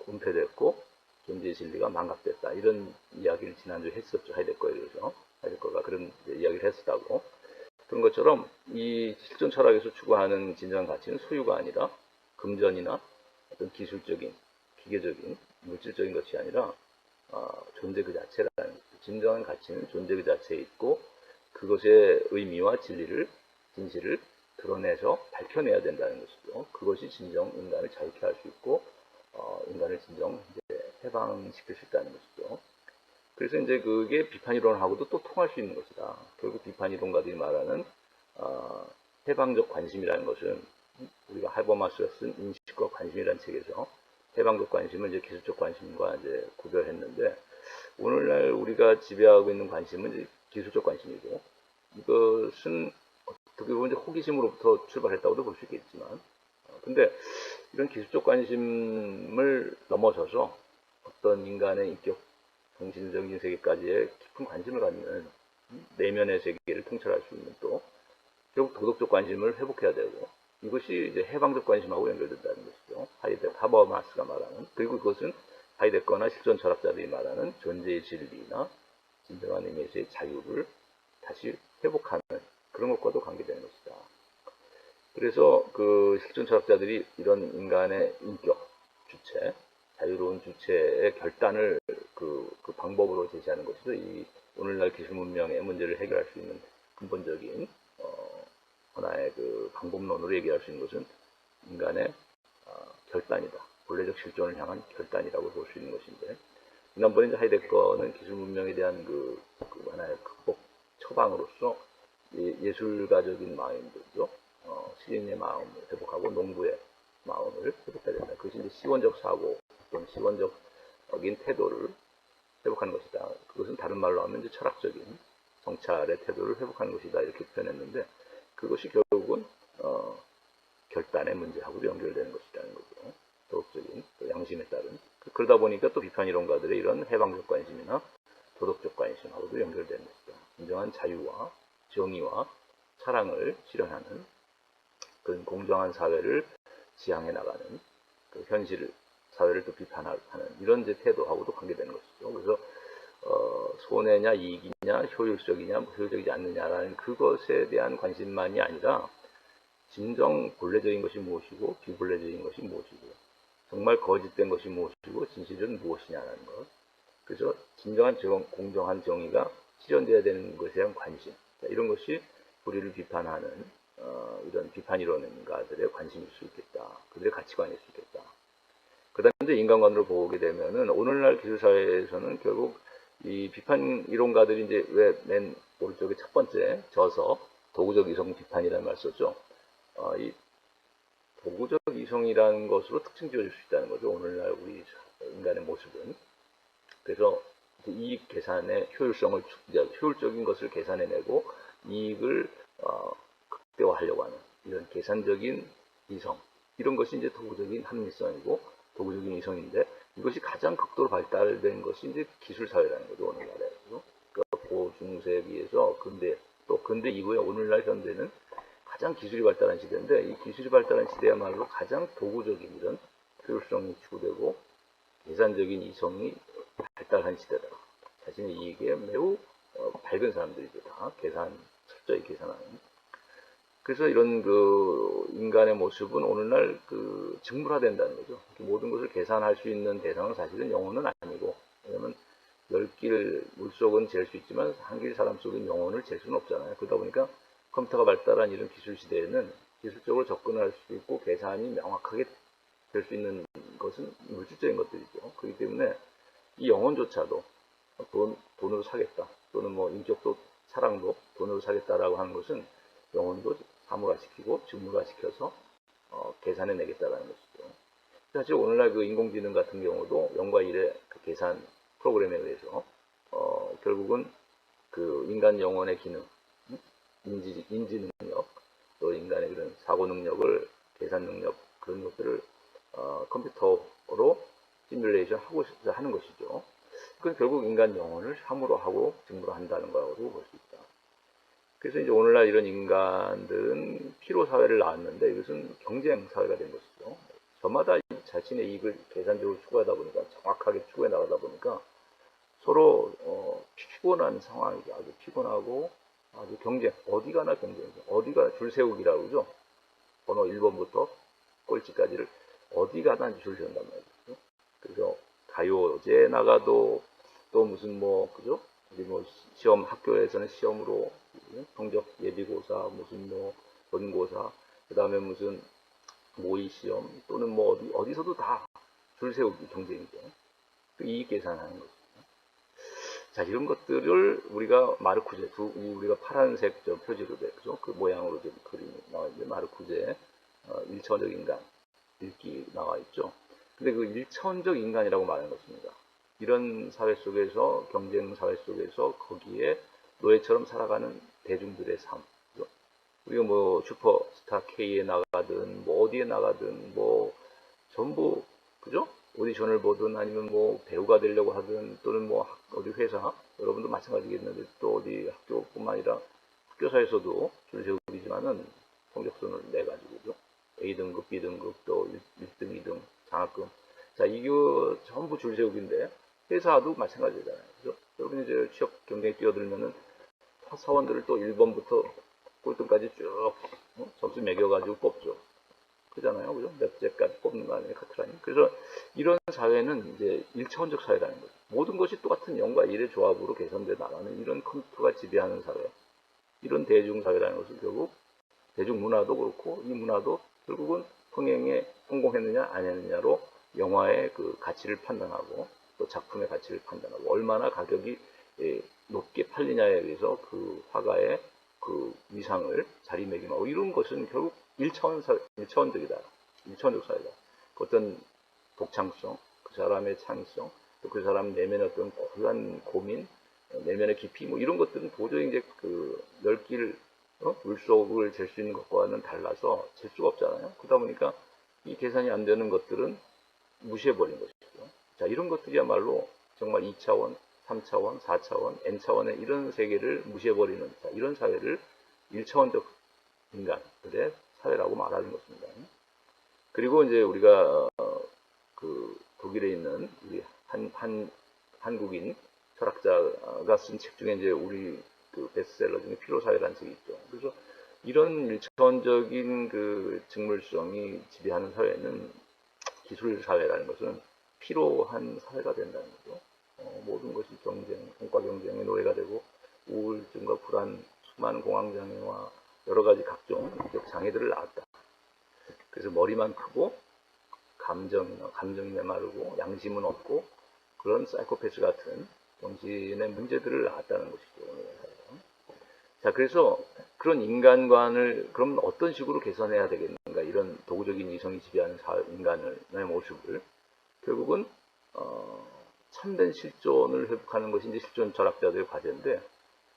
은폐됐고 존재의 진리가 망각됐다. 이런 이야기를 지난주에 했었죠. 하이데거에 대해서. 하이데거가 그런 이야기를 했었다고. 그런 것처럼 이 실존 철학에서 추구하는 진정한 가치는 소유가 아니라 금전이나 어떤 기술적인, 기계적인, 물질적인 것이 아니라 존재 그 자체라는 거죠. 진정한 가치는 존재 그 자체에 있고, 그것의 의미와 진실을 드러내서 밝혀내야 된다는 것이죠. 그것이 진정 인간을 자유케 할 수 있고, 인간을 진정 이제 해방시킬 수 있다는 것이죠. 그래서 이제 그게 비판이론하고도 또 통할 수 있는 것이다. 결국 비판이론가들이 말하는 해방적 관심이라는 것은, 우리가 하버마스가 쓴 인식과 관심이라는 책에서 해방적 관심을 이제 기술적 관심과 이제 구별했는데, 오늘날 우리가 지배하고 있는 관심은 이제 기술적 관심이고, 이것은 어떻게 보면 이제 호기심으로부터 출발했다고도 볼 수 있겠지만, 근데 이런 기술적 관심을 넘어서서 어떤 인간의 인격, 정신적인 세계까지의 깊은 관심을 갖는 내면의 세계를 통찰할 수 있는 또 결국 도덕적 관심을 회복해야 되고, 이것이 이제 해방적 관심하고 연결된다는 것이죠. 하버마스가 말하는. 그리고 그것은 하이데거나 실존 철학자들이 말하는 존재의 진리나 진정한 의미에서의 자유를 다시 회복하는 그런 것과도 관계되는 것이다. 그래서 그 실존 철학자들이 이런 인간의 인격, 주체, 자유로운 주체의 결단을 그 방법으로 제시하는 것이죠. 이 오늘날 기술 문명의 문제를 해결할 수 있는 근본적인 하나의 그 방법론으로 얘기할 수 있는 것은 인간의 결단이다. 본래적 실존을 향한 결단이라고 볼 수 있는 것인데, 지난번에 이제 하이데거는 기술 문명에 대한 그 하나의 극복 처방으로서 예술가적인 마인드죠. 시인의 마음을 회복하고 농부의 마음을 회복해야 된다. 그것이 이제 시원적 사고 또는 시원적인 태도를 회복하는 것이다. 그것은 다른 말로 하면 이제 철학적인 성찰의 태도를 회복하는 것이다. 이렇게 표현했는데, 그것이 결국은 결단의 문제하고도 연결되는 것이라는 거죠. 도덕적인 양심에 따른. 그러다 보니까 또 비판이론가들의 이런 해방적 관심이나 도덕적 관심하고도 연결되는 것이다. 진정한 자유와 정의와 사랑을 실현하는 그런 공정한 사회를 지향해 나가는 그 현실 사회를 또 비판하는 이런 이제 태도하고도 관계되는 것이죠. 그래서 손해냐 이익이냐 효율적이냐 효율적이지 않느냐라는 그것에 대한 관심만이 아니라 진정 본래적인 것이 무엇이고 비본래적인 것이 무엇이고 정말 거짓된 것이 무엇이고 진실은 무엇이냐라는 것. 그래서 진정한 공정한 정의가 실현되어야 되는 것에 대한 관심, 이런 것이 우리를 비판하는 이런 비판이론가들의 관심일 수 있겠다. 그들의 가치관일 수 있겠다. 그 다음에 이제 인간관으로 보게 되면은 오늘날 기술사회에서는 결국 이 비판 이론가들이 이제 왜 맨 오른쪽에 첫 번째 저서 도구적 이성 비판이라는 말 썼죠. 이 도구적 이성이라는 것으로 특징 지어줄 수 있다는 거죠. 오늘날 우리 인간의 모습은. 그래서 이익 계산의 효율성을 효율적인 것을 계산해내고 이익을 극대화하려고 하는 이런 계산적인 이성, 이런 것이 이제 도구적인 합리성이고 도구적인 이성인데, 이것이 가장 극도로 발달된 것이 이제 기술 사회라는 거죠. 오늘날에. 그러니까 고중세에 비해서 근대 이후에 오늘날 현대는 가장 기술이 발달한 시대인데, 이 기술이 발달한 시대야말로 가장 도구적인 이런 효율성이 추구되고 계산적인 이성이 발달한 시대다. 자신의 이익에 매우 밝은 사람들이죠. 다 철저히 계산하는. 그래서 이런 그 인간의 모습은 오늘날 그 직물화된다는 거죠. 모든 것을 계산할 수 있는 대상은 사실은 영혼은 아니고, 왜냐면 10길 물속은 잴 수 있지만 한 길 사람 속인 영혼을 잴 수는 없잖아요. 그러다 보니까 컴퓨터가 발달한 이런 기술 시대에는 기술적으로 접근할 수 있고 계산이 명확하게 될 수 있는 것은 물질적인 것들이죠. 그렇기 때문에 이 영혼조차도 돈으로 사겠다, 또는 뭐 인격도 사랑도 돈으로 사겠다라고 하는 것은 영혼도 사무화시키고 직무화시켜서 계산해내겠다라는 것이죠. 사실 오늘날 그 인공지능 같은 경우도 0과 1의 그 계산 프로그램에 의해서 결국은 그 인간 영혼의 기능, 인지 능력, 또 인간의 그런 사고 능력을, 계산 능력, 그런 것들을 컴퓨터로 시뮬레이션 하는 것이죠. 그건 결국 인간 영혼을 사무로 하고 직무로 한다는 거라고 볼 수 있다. 그래서 이제 오늘날 이런 인간들은 피로 사회를 낳았는데, 이것은 경쟁 사회가 된 것이죠. 저마다 자신의 이익을 계산적으로 추구하다 보니까, 정확하게 추구해 나가다 보니까 서로 피곤한 상황이죠. 아주 피곤하고 아주 경쟁, 어디 가나 경쟁이죠. 어디가 줄 세우기라고 그러죠. 번호 1번부터 꼴찌까지를 어디 가나 줄 세운단 말이죠. 그래서 가요제 나가도 또 무슨 뭐 그죠? 뭐 시험, 학교에서는 시험으로 성적 예비고사, 무슨 뭐 본고사, 그 다음에 무슨 모의 시험, 또는 뭐 어디서도 다 줄 세우기 경쟁이죠. 이익 계산하는 거죠. 자, 이런 것들을 우리가 마르쿠제, 우리가 파란색 표지로 그죠? 그 모양으로 좀 그림이 나와 있는데, 마르쿠제 1차원적 인간 읽기 나와 있죠. 근데 그 1차원적 인간이라고 말하는 것입니다. 이런 사회 속에서, 경쟁 사회 속에서 거기에 노예처럼 살아가는 대중들의 삶. 그죠? 우리가 뭐 슈퍼스타 K에 나가든 뭐 어디에 나가든 뭐 전부 그죠? 오디션을 보든 아니면 뭐 배우가 되려고 하든, 또는 뭐 어디 회사, 여러분도 마찬가지겠는데, 또 어디 학교뿐만 아니라 학교사에서도 줄 세우기지만은 성적순을 내가지고죠. A등급, B등급, 또 1등, 2등, 장학금. 자, 이거 전부 줄 세우기인데, 회사도 마찬가지잖아요. 그죠? 여러분이 이제 취업 경쟁에 뛰어들면은 사원들을 또 1번부터 꼴등까지 쭉 점수 매겨가지고 뽑죠. 그잖아요. 그죠? 몇째까지 뽑는 거 아니에요. 카트라인. 그래서 이런 사회는 이제 일차원적 사회라는 거죠. 모든 것이 똑같은 0과 1의 조합으로 개선돼 나가는 이런 컴퓨터가 지배하는 사회. 이런 대중사회라는 것은 결국 대중문화도 그렇고 이 문화도 결국은 흥행에 성공했느냐 안 했느냐로 영화의 그 가치를 판단하고 또 작품의 가치를 판단하고 얼마나 가격이 높게 팔리냐에 의해서 그 화가의 그 위상을 자리매김하고 이런 것은 결국 1차원적이다. 1차원적 사회다. 그 어떤 독창성, 그 사람의 창의성, 또 그 사람 내면의 어떤 고유한 고민, 내면의 깊이 뭐 이런 것들은 도저히 이제 그 넓기를 물속을 잴 수 있는 것과는 달라서 잴 수가 없잖아요. 그러다 보니까 이 계산이 안 되는 것들은 무시해버린 것이죠. 자, 이런 것들이야말로 정말 2차원, 3차원, 4차원, N차원의 이런 세계를 무시해버리는 자, 이런 사회를 1차원적 인간들의 사회라고 말하는 것입니다. 그리고 이제 우리가 그 독일에 있는 우리 한국인 철학자가 쓴 책 중에 이제 우리 그 베스트셀러 중에 피로사회라는 책이 있죠. 그래서 이런 일차원적인 그 직물성이 지배하는 사회는 기술 사회라는 것은 피로한 사회가 된다는 거죠. 모든 것이 경쟁, 성과 경쟁의 노예가 되고 우울증과 불안, 수많은 공황장애와 여러 가지 각종 장애들을 낳았다. 그래서 머리만 크고 감정이 메마르고 양심은 없고 그런 사이코패스 같은 정신의 문제들을 낳았다는 것이죠. 자, 그래서 그런 인간관을 그럼 어떤 식으로 개선해야 되겠는가 이런 도구적인 이성이 지배하는 인간의 모습을 결국은 참된 실존을 회복하는 것이 이제 실존 철학자들의 과제인데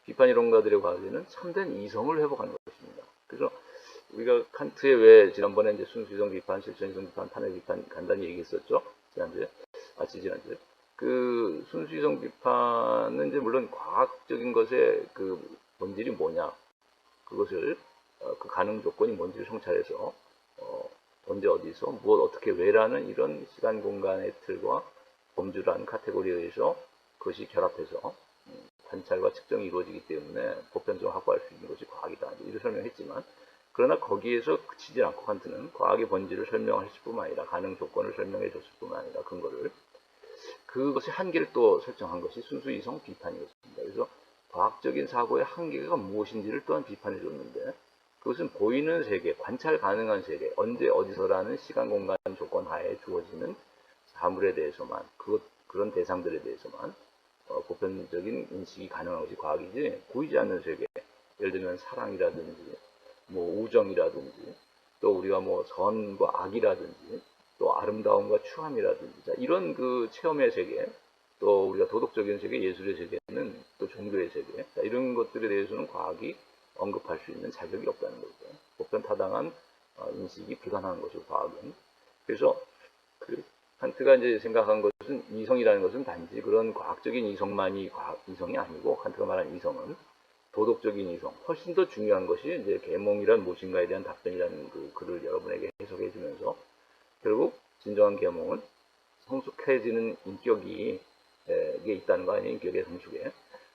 비판이론가들의 과제는 참된 이성을 회복하는 것입니다. 그래서 우리가 칸트의 왜 지난번에 이제 순수이성 비판, 실존이성 비판, 판의 비판 간단히 얘기했었죠. 지난주에. 그 순수이성 비판은 이제 물론 과학적인 것의 그 본질이 뭐냐, 그것을 그 가능 조건이 뭔지를 성찰해서 언제 어디서 무엇 어떻게 왜라는 이런 시간 공간의 틀과 범주라는 카테고리에 의해서 그것이 결합해서 관찰과 측정이 이루어지기 때문에 보편적으로 확보할 수 있는 것이 과학이다. 이렇게 설명했지만 그러나 거기에서 그치지 않고 칸트는 과학의 본질을 설명했을 뿐만 아니라 가능 조건을 설명해 줬을 뿐만 아니라 근거를 그것의 한계를 또 설정한 것이 순수 이성 비판이었습니다. 그래서 과학적인 사고의 한계가 무엇인지를 또한 비판해 줬는데 그것은 보이는 세계, 관찰 가능한 세계, 언제 어디서라는 시간 공간 조건 하에 주어지는 사물에 대해서만 그런 대상들에 대해서만 보편적인 인식이 가능한 것이 과학이지 보이지 않는 세계, 예를 들면 사랑이라든지 뭐 우정이라든지 또 우리가 뭐 선과 악이라든지 또 아름다움과 추함이라든지 자, 이런 그 체험의 세계 또 우리가 도덕적인 세계, 예술의 세계는 또 종교의 세계 자, 이런 것들에 대해서는 과학이 언급할 수 있는 자격이 없다는 거죠. 보편 타당한 인식이 불가능한 것이고 과학은. 그래서 그 칸트가 이제 생각한 것은 이성이라는 것은 단지 그런 과학적인 이성만이 이성이 아니고 칸트가 말한 이성은 도덕적인 이성, 훨씬 더 중요한 것이 이제 계몽이란 무엇인가에 대한 답변이라는 그 글을 여러분에게 해석해 주면서 결국 진정한 계몽은 성숙해지는 인격이 있다는 거 아니에요? 인격의 성숙에.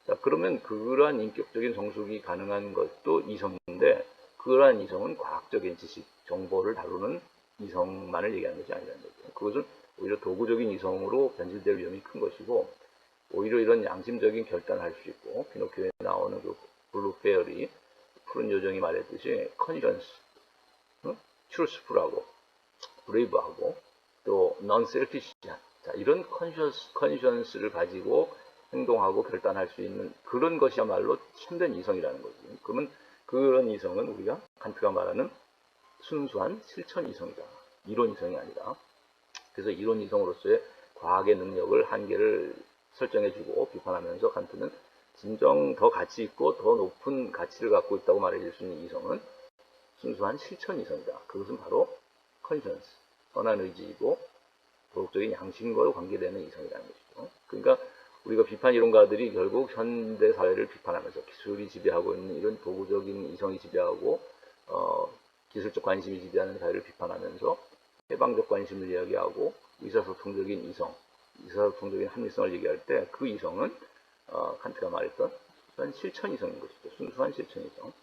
자, 그러면 그러한 인격적인 성숙이 가능한 것도 이성인데 그러한 이성은 과학적인 지식, 정보를 다루는 이성만을 얘기하는 것이 아니라는 거죠. 그것은 오히려 도구적인 이성으로 변질될 위험이 큰 것이고 오히려 이런 양심적인 결단을 할 수 있고 피노키오에 나오는 그 블루 페어리 푸른 요정이 말했듯이 컨션스, 트루스풀하고 브레이브하고 또 non-selfish한 자, 이런 컨션스를 가지고 행동하고 결단할 수 있는 그런 것이야말로 참된 이성이라는 거죠. 그러면 그런 이성은 우리가 칸트가 말하는 순수한 실천 이성이다. 이론 이성이 아니라. 그래서 이론 이성으로서의 과학의 능력을 한계를 설정해주고 비판하면서 칸트는 진정 더 가치 있고 더 높은 가치를 갖고 있다고 말해줄 수 있는 이성은 순수한 실천 이성이다. 그것은 바로 컨션스, 선한 의지이고 도덕적인 양심과 관계되는 이성이라는 것이죠. 그러니까 우리가 비판 이론가들이 결국 현대 사회를 비판하면서 기술이 지배하고 있는 이런 도구적인 이성이 지배하고 기술적 관심이 지배하는 사회를 비판하면서 해방적 관심을 이야기하고 의사소통적인 이성, 의사소통적인 합리성을 얘기할 때 그 이성은 칸트가 말했던 실천 이성인 것이죠. 순수한 실천 이성.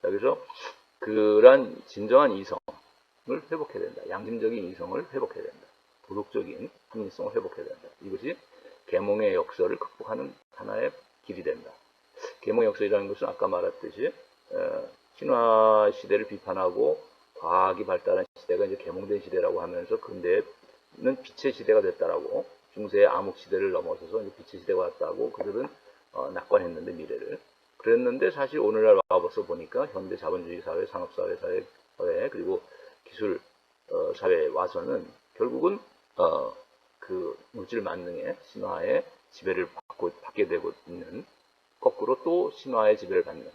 그래서 그러한 진정한 이성을 회복해야 된다. 양심적인 이성을 회복해야 된다. 도덕적인 합리성을 회복해야 된다. 이것이 계몽의 역설을 극복하는 하나의 길이 된다. 계몽의 역설이라는 것은 아까 말했듯이 신화 시대를 비판하고 과학이 발달한 시대가 이제 계몽된 시대라고 하면서 근대는 빛의 시대가 됐다라고, 중세의 암흑 시대를 넘어서서 이제 빛의 시대가 왔다고 그들은 낙관했는데, 미래를 그랬는데, 사실 오늘날 와서 보니까 현대 자본주의 사회, 산업사회 사회, 그리고 기술 사회에 와서는 결국은 그 물질 만능의 신화의 지배를 받게 되고 있는, 거꾸로 또 신화의 지배를 받는,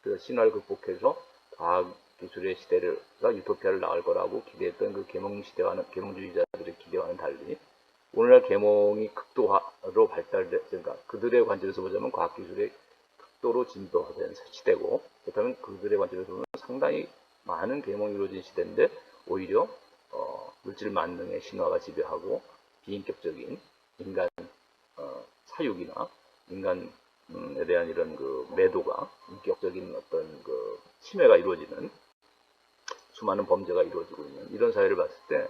그 신화를 극복해서 과학 기술의 시대가 유토피아를 낳을 거라고 기대했던 그 계몽 시대와는, 계몽주의자들의 기대와는 달리 오늘날 계몽이 극도화로 그러니까 그들의 관점에서 보자면 과학 기술의 극도로 진보된 시대고, 그렇다면 그들의 관점에서 보면 상당히 많은 계몽이 이루어진 시대인데, 오히려 물질 만능의 신화가 지배하고 비인격적인 인간 사육이나 인간에 대한 이런 그 매도가, 인격적인 어떤 그 침해가 이루어지는, 수많은 범죄가 이루어지고 있는 이런 사회를 봤을 때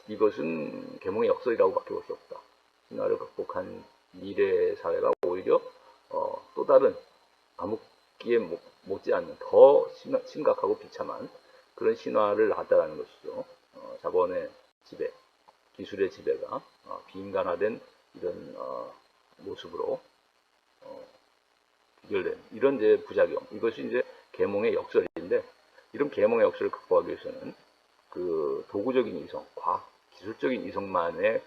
이것은 계몽의 역설이라고밖에 볼 수 없다. 신화를 극복한 미래 사회가 오히려 또 다른 암흑기에 못지않는 더 심각하고 비참한 그런 신화를 낳았다라는 것이죠. 자본의 지배, 기술의 지배가 비인간화된 이런 모습으로 비결된 이런 이제 부작용, 이것이 이제 계몽의 역설인데, 이런 계몽의 역설을 극복하기 위해서는 그 도구적인 이성, 과학, 기술적인 이성만의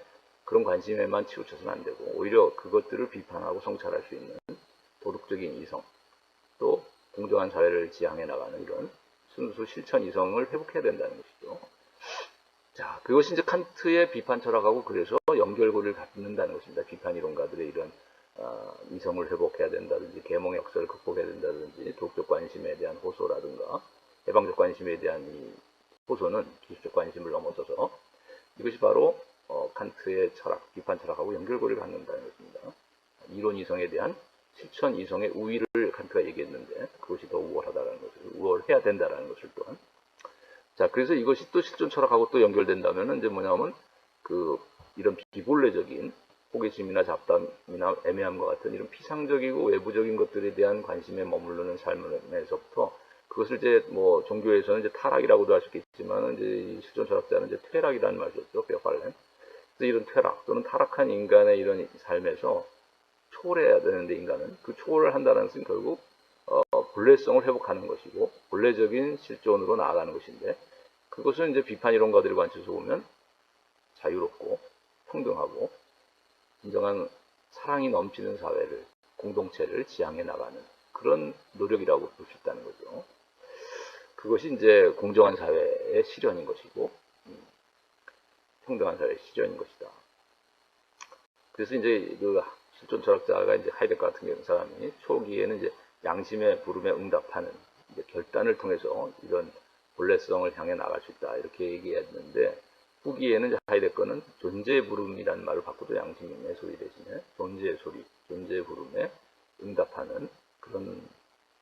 그런 관심에만 치우쳐서는 안 되고, 오히려 그것들을 비판하고 성찰할 수 있는 도덕적인 이성, 또 공정한 사회를 지향해 나가는 이런 순수 실천 이성을 회복해야 된다는 것이죠. 자, 그것이 이제 칸트의 비판 철학하고 그래서 연결고리를 갖는다는 것입니다. 비판 이론가들의 이런 이성을 회복해야 된다든지, 계몽의 역설을 극복해야 된다든지, 도덕적 관심에 대한 호소라든가 해방적 관심에 대한 이 호소는 기술적 관심을 넘어서서 이것이 바로 칸트의 철학, 비판 철학하고 연결고리를 갖는다는 것입니다. 이론 이성에 대한 실천 이성의 우위를 칸트가 얘기했는데, 그것이 더 우월하다는 것을, 우월해야 된다는 것을 또한. 자, 그래서 이것이 또 실존 철학하고 또 연결된다면은 이제 뭐냐면 이런 비본래적인 호기심이나 잡담이나 애매함과 같은 이런 피상적이고 외부적인 것들에 대한 관심에 머무르는 삶에서부터, 그것을 이제 뭐 종교에서는 이제 타락이라고도 할 수 있겠지만, 이제 실존 철학자는 이제 퇴락이라는 말을 썼죠. 베어팔렌. 그래서 이런 퇴락 또는 타락한 인간의 이런 삶에서 초월해야 되는데, 인간은 그 초월을 한다는 것은 결국 본래성을 회복하는 것이고 본래적인 실존으로 나아가는 것인데, 그것은 이제 비판 이론가들의 관점에서 보면 자유롭고 평등하고 진정한 사랑이 넘치는 사회를, 공동체를 지향해 나가는 그런 노력이라고 볼 수 있다는 거죠. 그것이 이제 공정한 사회의 실현인 것이고 평등한 사회의 실현인 것이다. 그래서 이제 그 실존 철학자가 이제 하이데거 같은 사람이 초기에는 이제 양심의 부름에 응답하는 이제 결단을 통해서 이런 본래성을 향해 나갈 수 있다, 이렇게 얘기했는데, 후기에는 이제 하이데거는 존재의 부름이라는 말을 바꾸도 양심의 소리 대신에 존재의 소리, 존재의 부름에 응답하는 그런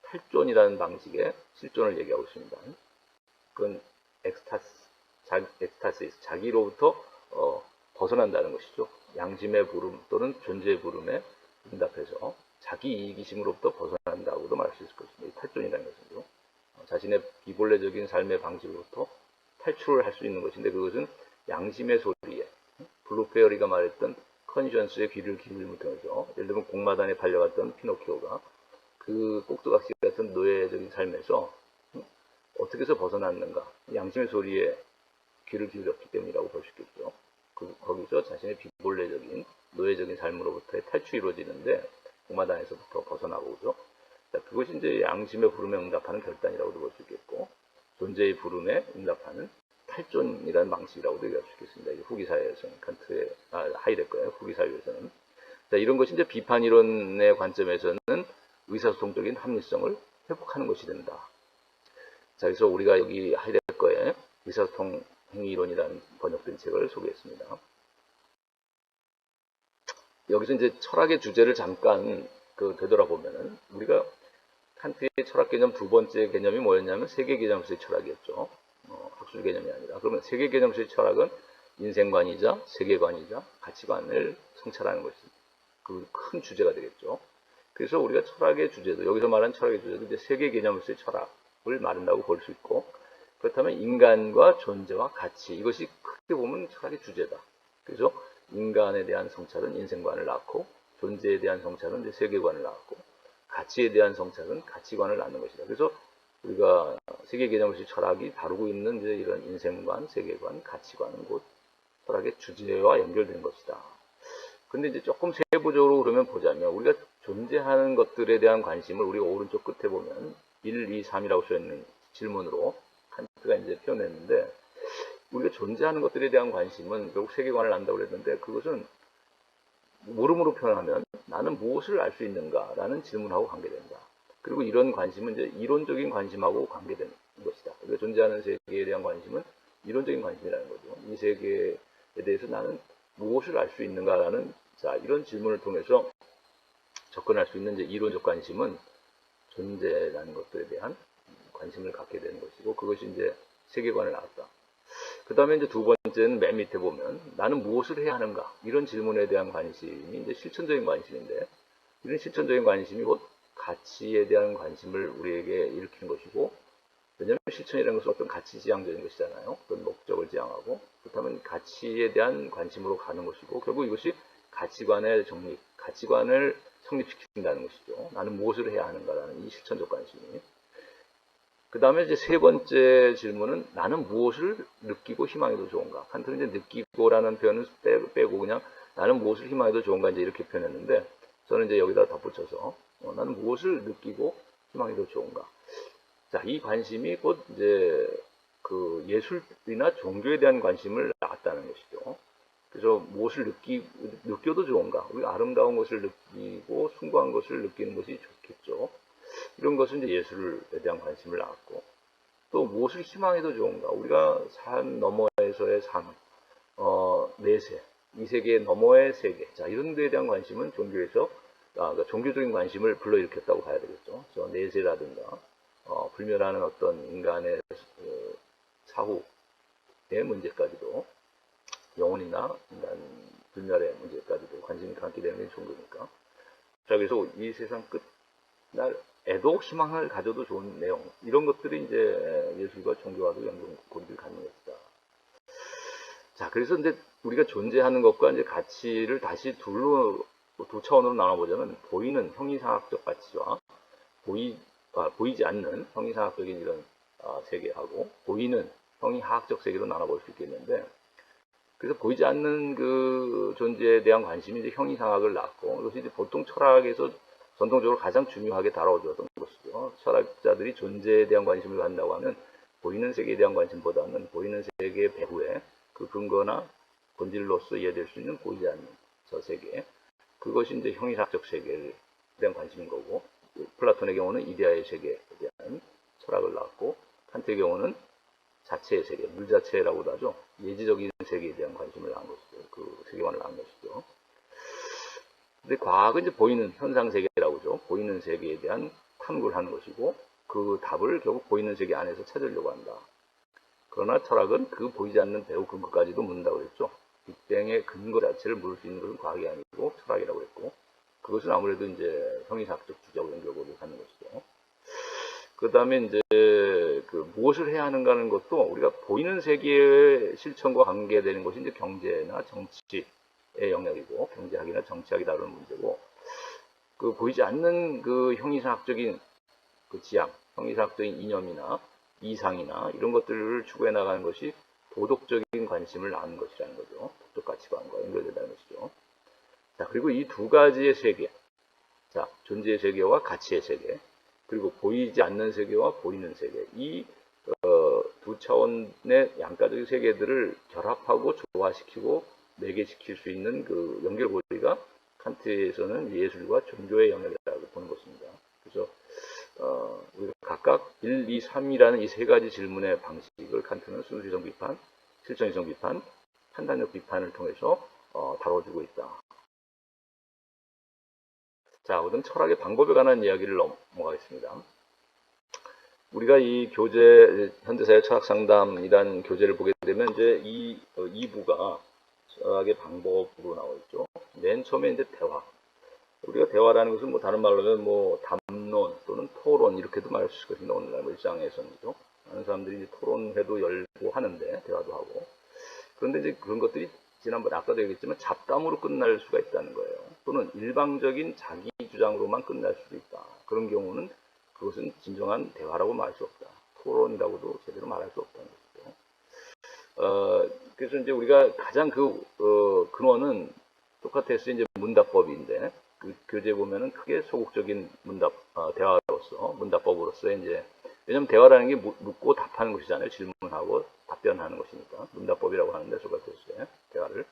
탈존이라는 방식의 실존을 얘기하고 있습니다. 그건 엑스타시스, 자기로부터 벗어난다는 것이죠. 양심의 부름 또는 존재의 부름에 응답해서 자기 이기심으로부터 벗어난다고도 말할 수 있을 것입니다. 이 탈존이라는 것은요, 자신의 비본래적인 삶의 방식으로부터 탈출을 할 수 있는 것인데, 그것은 양심의 소리에, 블루페어리가 말했던 컨시언스의 귀를 기울임을 통해서, 예를 들면 공마단에 팔려갔던 피노키오가 그 꼭두각시 같은 노예적인 삶에서 어떻게 해서 벗어났는가, 양심의 소리에 귀를 기울였기 때문이라고 볼 수 있겠죠. 거기서 자신의 비본래적인 노예적인 삶으로부터의 탈출이 이루어지는데, 공마단에서부터 벗어나고, 그죠? 자, 그것이 이제 양심의 부름에 응답하는 결단이라고도 볼 수 있겠고, 존재의 부름에 응답하는 탈존이라는 방식이라고도 얘기할 수 있겠습니다. 후기 사회에서는, 하이데거의 후기 사회에서는. 자, 이런 것이 이제 비판 이론의 관점에서는 의사소통적인 합리성을 회복하는 것이 된다. 자, 그래서 우리가 여기 하이데거의 의사소통 행위이론이라는 번역된 책을 소개했습니다. 여기서 이제 철학의 주제를 잠깐 되돌아보면은 우리가 칸트의 철학 개념 두 번째 개념이 뭐였냐면 세계 개념수의 철학이었죠. 학술 개념이 아니라. 그러면 세계 개념수의 철학은 인생관이자 세계관이자 가치관을 성찰하는 것이 그 큰 주제가 되겠죠. 그래서 우리가 철학의 주제도 여기서 말한 철학의 주제도 이제 세계 개념수의 철학을 말한다고 볼 수 있고, 그렇다면 인간과 존재와 가치, 이것이 크게 보면 철학의 주제다. 그래서 인간에 대한 성찰은 인생관을 낳고, 존재에 대한 성찰은 이제 세계관을 낳고, 가치에 대한 성찰은 가치관을 낳는 것이다. 그래서 우리가 세계 개념수의 철학이 다루고 있는 이제 이런 인생관, 세계관, 가치관은 곧 철학의 주제와 연결된 것이다. 근데 이제 조금 세부적으로 그러면 보자면, 우리가 존재하는 것들에 대한 관심을 우리가 오른쪽 끝에 보면 1, 2, 3이라고 써있는 질문으로 칸트가 이제 표현했는데, 우리가 존재하는 것들에 대한 관심은 결국 세계관을 안다고 그랬는데, 그것은 물음으로 표현하면 나는 무엇을 알 수 있는가 라는 질문하고 관계된다. 그리고 이런 관심은 이제 이론적인 관심하고 관계되는 것이다. 우리가 존재하는 세계에 대한 관심은 이론적인 관심이라는 거죠. 이 세계에 대해서 나는 무엇을 알 수 있는가 라는, 자, 이런 질문을 통해서 접근할 수 있는 이제 이론적 관심은 존재라는 것들에 대한 관심을 갖게 되는 것이고, 그것이 이제 세계관을 낳았다. 그 다음에 이제 두 번째는 맨 밑에 보면 나는 무엇을 해야 하는가, 이런 질문에 대한 관심이 이제 실천적인 관심인데, 이런 실천적인 관심이 곧 가치에 대한 관심을 우리에게 일으키는 것이고, 왜냐하면 실천이라는 것은 어떤 가치 지향적인 것이잖아요. 어떤 목적을 지향하고, 그렇다면 가치에 대한 관심으로 가는 것이고, 결국 이것이 가치관의 정립, 가치관을 성립시킨다는 것이죠. 나는 무엇을 해야 하는가라는 이 실천적 관심이. 그 다음에 이제 세 번째 질문은 나는 무엇을 느끼고 희망해도 좋은가. 칸트는 이제 느끼고라는 표현을 빼고 그냥 나는 무엇을 희망해도 좋은가 이제 이렇게 표현했는데, 저는 이제 여기다 덧붙여서 나는 무엇을 느끼고 희망해도 좋은가. 자, 이 관심이 곧 이제 그 예술이나 종교에 대한 관심을 낳았다는 것이죠. 그래서 무엇을 느껴도 좋은가. 우리가 아름다운 것을 느끼고 숭고한 것을 느끼는 것이 좋겠죠. 이런 것은 이제 예술에 대한 관심을 낳았고, 또 무엇을 희망해도 좋은가. 우리가 삶 너머에서의 삶, 내세, 이 세계 너머의 세계. 자, 이런 데에 대한 관심은 종교에서, 그러니까 종교적인 관심을 불러일으켰다고 봐야 되겠죠. 저 내세라든가, 불멸하는 어떤 인간의 사후의 문제까지도, 영혼이나 인간 불멸의 문제까지도 관심이 갖게 되는 게 종교니까. 자, 그래서 이 세상 끝날에도 희망을 가져도 좋은 내용, 이런 것들이 이제 예술과 종교와도 연관고리를 갖는 것이다. 자, 그래서 이제 우리가 존재하는 것과 이제 가치를 다시 두 차원으로 나눠보자면, 보이는 형이상학적 가치와 보이지 않는 형이상학적인 이런 세계하고 보이는 형이하학적 세계로 나눠볼 수 있겠는데, 그래서 보이지 않는 그 존재에 대한 관심이 이제 형이상학을 낳고, 이것이 이제 보통 철학에서 전통적으로 가장 중요하게 다뤄졌던 것이죠. 철학자들이 존재에 대한 관심을 갖는다고 하면 보이는 세계에 대한 관심보다는 보이는 세계의 배후에 그 근거나 본질로서 이해될 수 있는 보이지 않는 저 세계, 그것이 이제 형이상학적 세계에 대한 관심인 거고, 플라톤의 경우는 이데아의 세계에 대한 철학을 낳았고, 칸트의 경우는 자체의 세계, 물 자체라고도 하죠. 예지적인 세계에 대한 관심을 낳은 것이죠. 그 세계관을 낳은 것이죠. 근데 과학은 이제 보이는 현상 세계라고 하죠. 보이는 세계에 대한 탐구를 하는 것이고, 그 답을 결국 보이는 세계 안에서 찾으려고 한다. 그러나 철학은 그 보이지 않는 배후 근거까지도 묻는다고 그랬죠. 빅뱅의 근거 자체를 물을 수 있는 것은 과학이 아니고 철학이라고 했고, 그것은 아무래도 이제 형이상학적 주제하고 연결고리를 갖는 것이죠. 그 다음에 이제 무엇을 해야 하는가 하는 것도 우리가 보이는 세계의 실천과 관계되는 것이 이제 경제나 정치의 영역이고, 경제학이나 정치학이 다루는 문제고, 그 보이지 않는 그 형이상학적인 그 지향, 형이상학적인 이념이나 이상이나 이런 것들을 추구해 나가는 것이 도덕적인 관심을 낳는 것이라는 거죠. 도덕 가치관과 연결된다는 것이죠. 자, 그리고 이 두 가지의 세계, 자, 존재의 세계와 가치의 세계, 그리고 보이지 않는 세계와 보이는 세계, 이 두 차원의 양가적인 세계들을 결합하고 조화시키고 매개시킬 수 있는 그 연결고리가 칸트에서는 예술과 종교의 영역이라고 보는 것입니다. 그래서 우리가 각각 1, 2, 3이라는 이 세 가지 질문의 방식을 칸트는 순수이성 비판, 실천이성 비판, 판단력 비판을 통해서 다뤄주고 있다. 자, 우선 철학의 방법에 관한 이야기를 넘어가겠습니다. 우리가 이 교재, 현대사회 철학 상담이라는 교재를 보게 되면 이제 이 2부가 철학의 방법으로 나와 있죠. 맨 처음에 이제 대화. 우리가 대화라는 것은 뭐 다른 말로 하면 뭐 담론 또는 토론 이렇게도 말할 수 있거든요. 오늘날 뭐 일상에서는요. 많은 사람들이 이제 토론회도 열고 하는데 대화도 하고. 그런데 이제 그런 것들이 지난번에 아까도 얘기했지만 잡담으로 끝날 수가 있다는 거예요. 또는 일방적인 자기 주장으로만 끝날 수도 있다. 그런 경우는 그것은 진정한 대화라고 말할 수 없다. 토론이라고도 제대로 말할 수 없다는 것이죠. 그래서 이제 우리가 가장 근원은 소크라테스의 이제 문답법인데 그 교재 보면은 크게 소극적인 대화로서 문답법으로서 이제 왜냐하면 대화라는 게 묻고 답하는 것이잖아요. 질문하고 답변하는 것이니까 문답법이라고 하는데 소크라테스의 대화를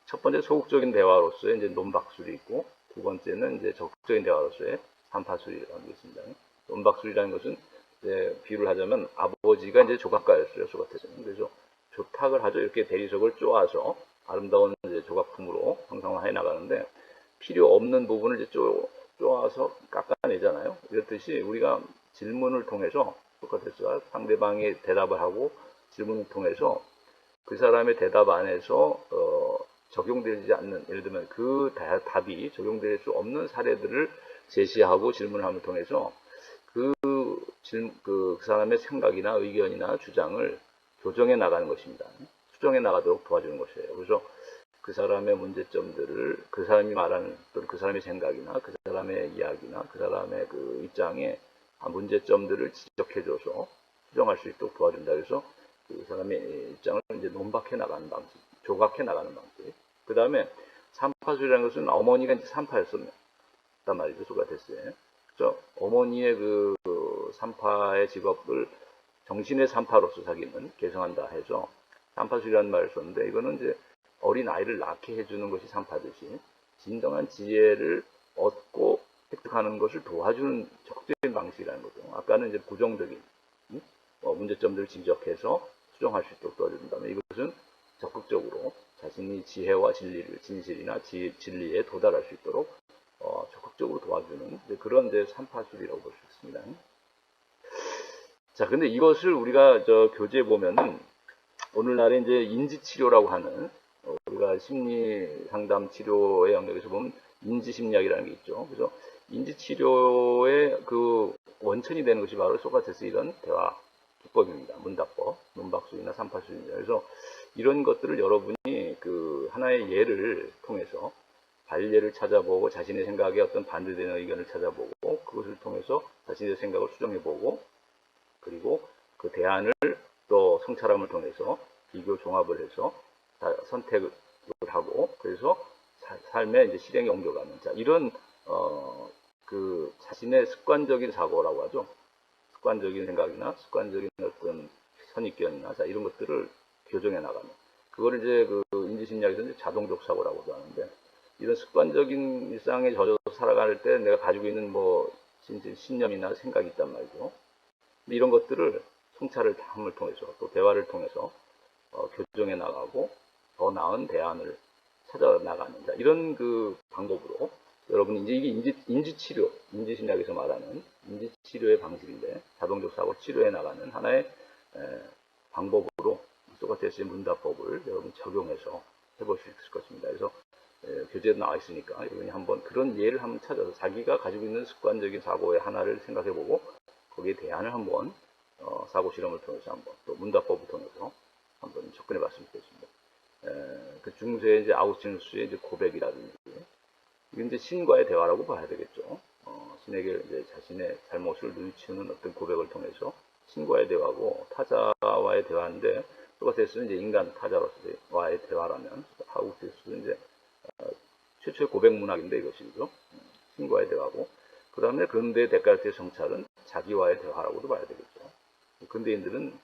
첫 번째 소극적인 대화로서의 이제 논박술이 있고 두 번째는 이제 적극적인 대화로서의 삼파술이라는 게 있습니다. 논박술이라는 것은 이제 비유를 하자면 아버지가 이제 조각가였어요. 소크라테스는. 그래서 조탁을 하죠. 이렇게 대리석을 쪼아서 아름다운 이제 조각품으로 형상화해 나가는데 필요 없는 부분을 이제 쪼아서 깎아내잖아요. 이렇듯이 우리가 질문을 통해서 소크라테스가 상대방이 대답을 하고 질문을 통해서 그 사람의 대답 안에서 적용되지 않는 예를 들면 그 답이 적용될 수 없는 사례들을 제시하고 질문함을 통해서 그 사람의 생각이나 의견이나 주장을 교정해 나가는 것입니다. 수정해 나가도록 도와주는 것이에요. 그래서 그 사람의 문제점들을 그 사람이 말하는 또는 그 사람의 생각이나 그 사람의 이야기나 그 사람의 그 입장에 문제점들을 지적해줘서 수정할 수 있도록 도와준다. 그래서 그 사람의 입장을 이제 논박해 나가는 방식, 조각해 나가는 방식. 그 다음에 삼파술이라는 것은 어머니가 이제 삼파였었단 말이죠. 소크라테스에. 그래서 어머니의 그 삼파의 직업을 정신의 삼파로서 자기는 개성한다 해서 삼파술이라는 말을 썼는데 이거는 이제 어린 아이를 낳게 해주는 것이 삼파듯이 진정한 지혜를 얻고 획득하는 것을 도와주는 적극적인 방식이라는 거죠. 아까는 이제 부정적인 문제점들을 지적해서 수정할 수 있도록 도와준다면 이것은 적극적으로 자신이 지혜와 진실이나 진리에 도달할 수 있도록 적극적으로 도와주는 그런 이제 삼파술이라고 볼 수 있습니다. 자, 근데 이것을 우리가 교재에 보면은 오늘날에 이제 인지치료라고 하는 우리가 심리 상담 치료의 영역에서 보면 인지심리학이라는 게 있죠. 그래서 인지치료의 그 원천이 되는 것이 바로 소크라테스 이런 대화 기법입니다. 문답법, 논박술이나 삼파술입니다. 그래서 이런 것들을 여러분이 그 하나의 예를 통해서 반례를 찾아보고 자신의 생각에 어떤 반대되는 의견을 찾아보고 그것을 통해서 자신의 생각을 수정해보고 그리고 그 대안을 또 성찰함을 통해서 비교 종합을 해서 선택을 하고 그래서 삶의 이제 실행에 옮겨가는 자 이런 그 자신의 습관적인 사고라고 하죠. 습관적인 생각이나 습관적인 어떤 선입견이나 자 이런 것들을 교정해 나가는 그거를 이제 그 인지심리학에서 이제 자동적 사고라고도 하는데 이런 습관적인 일상에 젖어서 살아갈 때 내가 가지고 있는 뭐 신념이나 생각이 있단 말이죠. 이런 것들을 성찰을 함을 통해서 또 대화를 통해서 교정해 나가고 더 나은 대안을 찾아 나가는 자, 이런 그 방법으로 여러분이 이제 이게 인지치료, 인지심리학에서 말하는 인지치료의 방식인데 자동적 사고 치료해 나가는 하나의 방법으로 소크라테스의 문답법을 여러분 적용해서 해볼 수 있을 것입니다. 그래서 교재에 나와 있으니까 여러분이 한번 그런 예를 한번 찾아서 자기가 가지고 있는 습관적인 사고의 하나를 생각해보고 거기에 대안을 한번 사고 실험을 통해서 한번 또 문답법을 통해서 한번 접근해 봤으면 좋겠습니다. 그 중세의 이제 아우구스티누스의 이제 고백이라든지 이게 이제 신과의 대화라고 봐야 되겠죠. 신에게 이제 자신의 잘못을 뉘우치는 어떤 고백을 통해서 신과의 대화고 타자와의 대화인데 소크라테스는 이제 인간 타자와의 대화라면 아우구스티누스는 이제 최초의 고백 문학인데 이것이죠. 신과의 대화고 그 다음에 근대 데카르트의 성찰은 자기와의 대화라고도 봐야 되겠죠. 근대인들은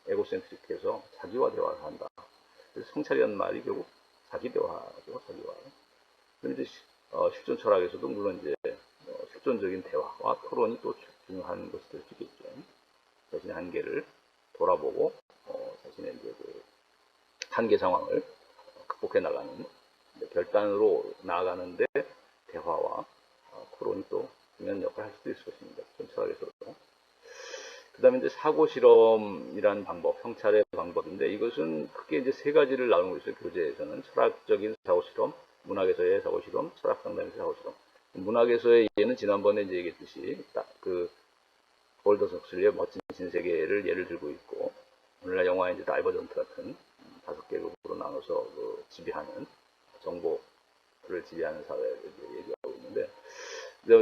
에고센트릭해서 자기와 대화를 한다. 그래서 성찰이라는 말이 결국 자기 대화죠. 자기와. 이제 실존 철학에서도 물론 이제 실존적인 대화와 토론이 또 중요한 것이 될 수 있겠죠. 자신의 한계를 돌아보고 자신의 이제 그 한계 상황을 극복해 나가는 결단으로 나아가는데 대화와 토론이 또 중요한 역할을 할 수도 있을 것입니다. 실존 철학에서도. 그 다음에 이제 사고 실험이라는 방법, 성찰의 방법인데 이것은 크게 이제 세 가지를 나누고 있어요. 교재에서는 철학적인 사고 실험, 문학에서의 사고 실험, 철학 상담에서의 사고 실험. 문학에서의 예는 지난번에 이제 얘기했듯이 딱 그 올더스 헉슬리의 멋진 신세계를 예를 들고 있고 오늘날 영화의 이제 다이버전트 같은 5개 그룹으로 나눠서 그 지배하는 정보를 지배하는 사회를 얘기하고 있는데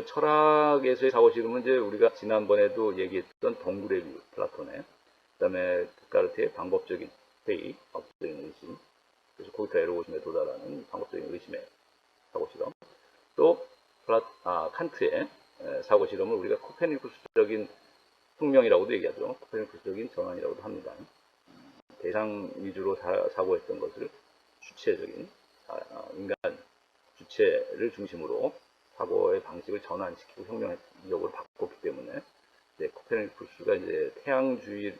철학에서의 사고 실험은 이제 우리가 지난번에도 얘기했던 동굴의 비유, 플라톤의, 그 다음에 데카르트의 방법적인 회의, 방법적인 의심, 그래서 코기타 에르고심에 도달하는 방법적인 의심의 사고 실험, 또 칸트의 사고 실험을 우리가 코페르니쿠스적인 혁명이라고도 얘기하죠. 코페르니쿠스적인 전환이라고도 합니다. 대상 위주로 사고했던 것을 주체적인 인간 주체를 중심으로 사고의 방식을 전환시키고 혁명적으로 바꿨기 때문에 코페르니쿠스가 이제 태양주의,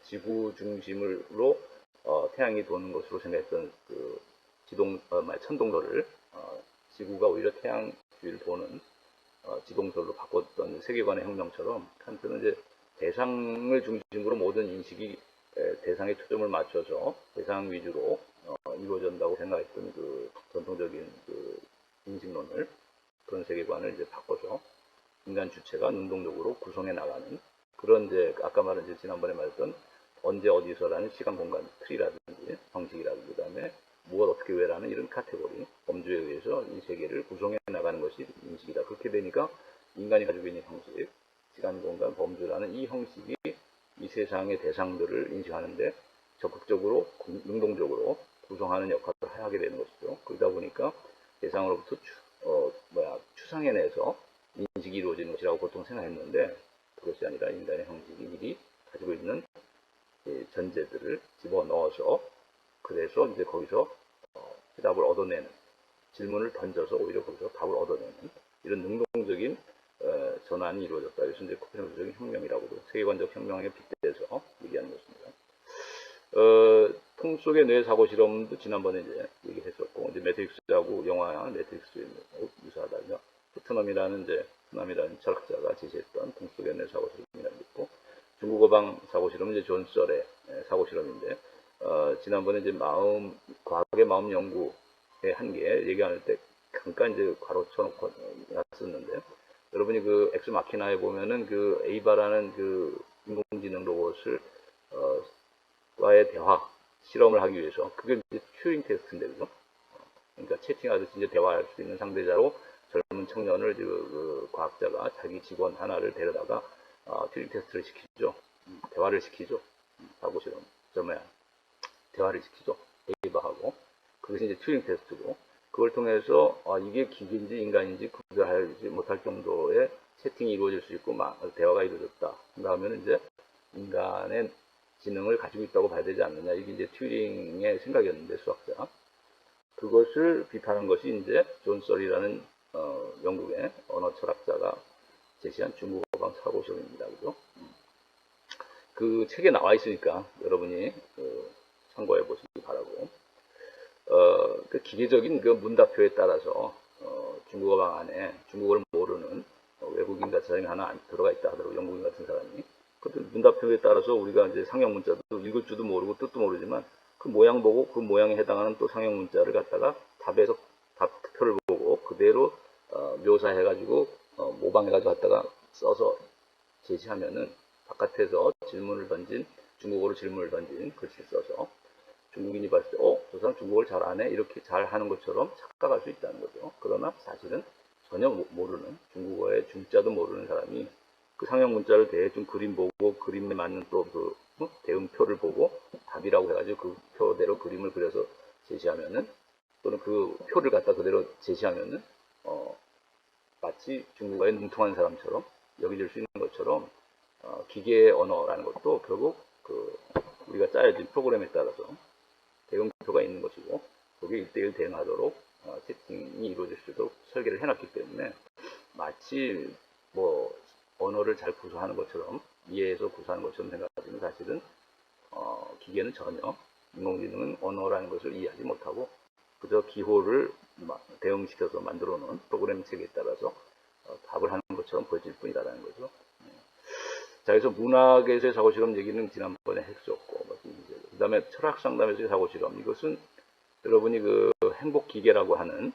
지구 중심으로 태양이 도는 것으로 생각했던 그 천동설을 지구가 오히려 태양주위를 도는 지동설로 바꿨던 세계관의 혁명처럼 칸트는 이제 대상을 중심으로 모든 인식이 대상에 초점을 맞춰서 대상 위주로 이루어진다고 생각했던 그 전통적인 그 인식론을 그런 세계관을 이제 바꿔서 인간 주체가 능동적으로 구성해 나가는 그런 이제 아까 말한 이제 지난번에 말했던 언제 어디서라는 시간 공간 틀이라든지 형식이라든지 그다음에 무엇 어떻게 왜라는 이런 카테고리 범주에 의해서 이 세계를 구성해 나가는 것이 인식이다. 그렇게 되니까 인간이 가지고 있는 형식, 시간 공간 범주라는 이 형식이 이 세상의 대상들을 인식하는데 적극적으로 능동적으로 구성하는 역할을 하게 되는 것이죠. 그러다 보니까 대상으로부터 추상해내서 인식이 이루어지는 것이라고 보통 생각했는데 그것이 아니라 인간의 형식이 미리 가지고 있는 전제들을 집어넣어서 그래서 이제 거기서 해답을 얻어내는 질문을 던져서 오히려 거기서 답을 얻어내는 이런 능동적인 전환이 이루어졌다. 그래서 이제 코페르니쿠스적인 혁명이라고도 세계관적 혁명에 빗대서 얘기하는 것입니다. 통 속의 뇌 사고 실험도 지난번에 이제 얘기했었고 이제 매트릭스하고 영화 매트릭스 유사하다며 푸트넘이라는 철학자가 제시했던 통 속의 뇌 사고 실험이라는 게 있고 중국 어방 사고 실험은 이제 존 썰의 사고 실험인데 지난번에 이제 과학의 마음 연구의 한계 얘기할 때 잠깐 이제 가로쳐놓고 놨었는데 여러분이 그 엑스 마키나에 보면은 그 에이바라는 그 인공지능 로봇을 와의 대화 실험을 하기 위해서 그게 이제 튜링 테스트인데 그죠? 그러니까 채팅하듯이 이제 대화할 수 있는 상대자로 젊은 청년을 그 과학자가 자기 직원 하나를 데려다가 튜링 테스트를 시키죠. 대화를 시키죠. 사고 실험. 대화를 시키죠. 에이바하고. 그것이 이제 튜링 테스트고 그걸 통해서 이게 기계인지 인간인지 구별하지 못할 정도의 채팅이 이루어질 수 있고 대화가 이루어졌다. 그러면 이제 인간의 지능을 가지고 있다고 봐야 되지 않느냐. 이게 이제 튜링의 생각이었는데 수학자. 그것을 비판한 것이 이제 존 썰이라는 영국의 언어 철학자가 제시한 중국 어방 사고 실험입니다. 그죠? 그 책에 나와 있으니까 여러분이 참고해 보시기 바라고. 그 기계적인 그 문답표에 따라서 중국어방 안에 중국어를 모르는 외국인 같은 사람이 하나 들어가 있다 하더라고. 영국인 같은 사람이. 그 문답표에 따라서 우리가 이제 상형 문자도 읽을 줄도 모르고 뜻도 모르지만 그 모양 보고 그 모양에 해당하는 또 상형 문자를 갖다가 답에서 답표를 보고 그대로 묘사해가지고 모방해가지고 갖다가 써서 제시하면은 바깥에서 중국어로 질문을 던진 글씨를 써서 중국인이 봤을 때, 저 사람 중국어를 잘 아네? 이렇게 잘 하는 것처럼 착각할 수 있다는 거죠. 그러나 사실은 전혀 모르는, 중국어의 중자도 모르는 사람이 그 상형 문자를 대충 그림 보고, 그림에 맞는 또 그 대응표를 보고 답이라고 해가지고 그 표대로 그림을 그려서 제시하면은, 또는 그 표를 갖다 그대로 제시하면은, 마치 중국어에 능통한 사람처럼 여겨질 수 있는 것처럼, 기계 언어라는 것도 결국 우리가 짜여진 프로그램에 따라서 대응표가 있는 것이고 거기에 1대1 대응하도록 채팅이 이루어질 수 있도록 설계를 해놨기 때문에 마치 뭐 언어를 잘 구사하는 것처럼 이해해서 구사하는 것처럼 생각하지만 사실은 기계는 전혀 인공지능은 언어라는 것을 이해하지 못하고 그저 기호를 대응시켜서 만들어 놓은 프로그램 체계에 따라서 답을 하는 것처럼 보여질 뿐이다라는 거죠. 자, 그래서 문학에서의 사고실험 얘기는 지난번에 했었고, 그 다음에 철학 상담에서의 사고실험, 이것은 여러분이 그 행복기계라고 하는,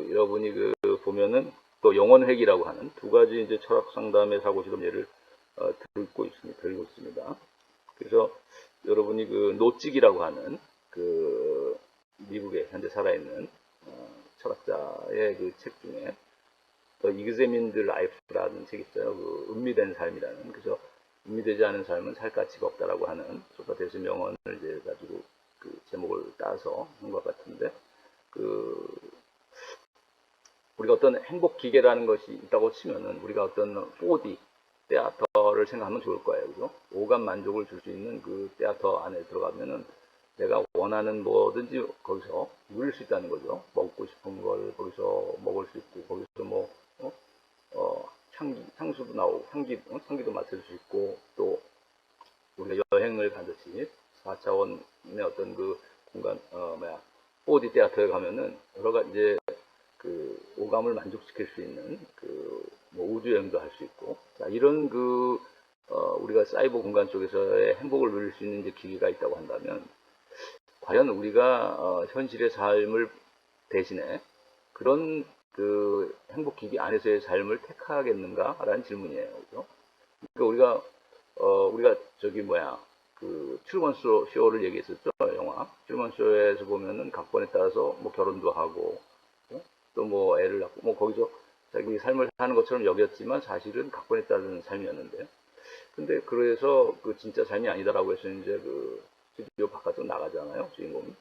여러분이 보면은 또 영혼회귀라고 하는 두 가지 이제 철학 상담의 사고실험 예를 들고 있습니다. 그래서 여러분이 그 노찍이라고 하는 그 미국에 현재 살아있는 철학자의 그 책 중에 Examined Life라는 책이 있어요. 그 음미된 삶이라는. 그래서 음미되지 않은 삶은 살 가치가 없다라고 하는 소크라테스 명언을 이제 가지고 그 제목을 따서 한 것 같은데, 우리가 어떤 행복 기계라는 것이 있다고 치면은 우리가 어떤 4D 테아터를 생각하면 좋을 거예요. 그죠? 오감 만족을 줄 수 있는 그 테아터 안에 들어가면은 내가 원하는 뭐든지 거기서 누릴 수 있다는 거죠. 먹고 싶은 걸 거기서 먹을 수 있고, 거기서 뭐, 향수도 나오고, 향기도 맡을 수 있고, 또, 우리가 여행을 가듯이 4차원의 어떤 그 공간, 4D 테아터에 가면은 여러 가지 이제 그 오감을 만족시킬 수 있는 뭐 우주여행도 할 수 있고, 자, 이런 우리가 사이버 공간 속에서의 행복을 누릴 수 있는 이제 기기가 있다고 한다면, 과연 우리가 현실의 삶을 대신에 그런 그 행복기기 안에서의 삶을 택하겠는가라는 질문이에요. 그죠? 그러니까 우리가 그 트루먼 쇼를 얘기했었죠, 영화. 트루먼 쇼에서 보면은 각본에 따라서 뭐 결혼도 하고 또 뭐 애를 낳고 뭐 거기서 자기 삶을 사는 것처럼 여겼지만 사실은 각본에 따른 삶이었는데, 근데 그래서 그 진짜 삶이 아니다라고 해서 이제 그 스튜디오 바깥으로 나가잖아요, 주인공이.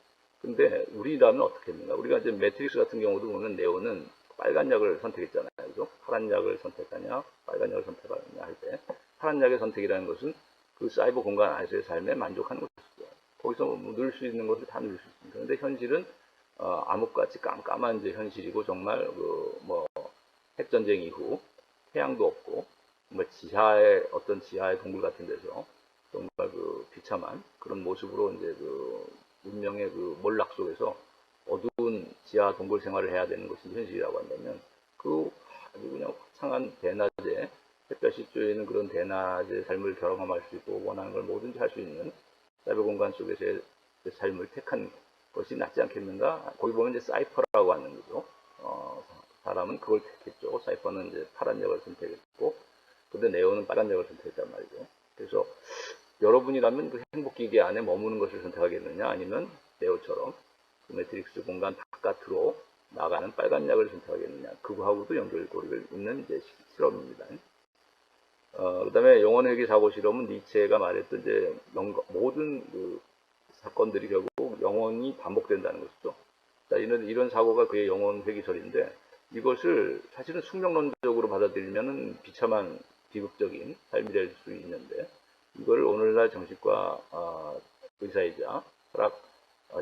근데 우리라면 어떻게 했는가? 우리가 이제 매트릭스 같은 경우도 보면 네오는 빨간 약을 선택했잖아요. 그죠? 파란 약을 선택하냐, 빨간 약을 선택하냐 할 때, 파란 약의 선택이라는 것은 그 사이버 공간 안에서의 삶에 만족하는 것이죠. 거기서 뭐 누릴 수 있는 것을 다 누릴 수 있습니다. 그런데 현실은 암흑같이 깜깜한 이제 현실이고, 정말 핵전쟁 이후 태양도 없고, 정말 지하의 동굴 같은 데서 정말 비참한 그런 모습으로 이제 문명의 몰락 속에서 어두운 지하 동굴 생활을 해야 되는 것이 현실이라고 한다면, 아주 그냥 화창한 대낮에 햇볕이 쬐는 그런 대낮의 삶을 경험할 수 있고 원하는 걸 뭐든지 할 수 있는 사이버 공간 속에서의 삶을 택한 것이 낫지 않겠는가? 거기 보면 이제 사이퍼라고 하는 거죠. 사람은 그걸 택했죠. 사이퍼는 이제 파란 역을 선택했고, 근데 네오는 빨간 역을 선택했단 말이죠. 그래서 여러분이라면 그 행복기계 안에 머무는 것을 선택하겠느냐, 아니면 네오처럼 그 매트릭스 공간 바깥으로 나가는 빨간 약을 선택하겠느냐, 그거하고도 연결고리가 있는 이제 실험입니다. 그 다음에 영혼회귀 사고 실험은 니체가 말했던 이제 모든 그 사건들이 결국 영혼이 반복된다는 것이죠. 자, 이런 사고가 그의 영혼회귀설인데, 이것을 사실은 숙명론적으로 받아들이면 비참한 비극적인 삶이 될 수 있는데, 이걸 오늘날 정신과 의사이자 철학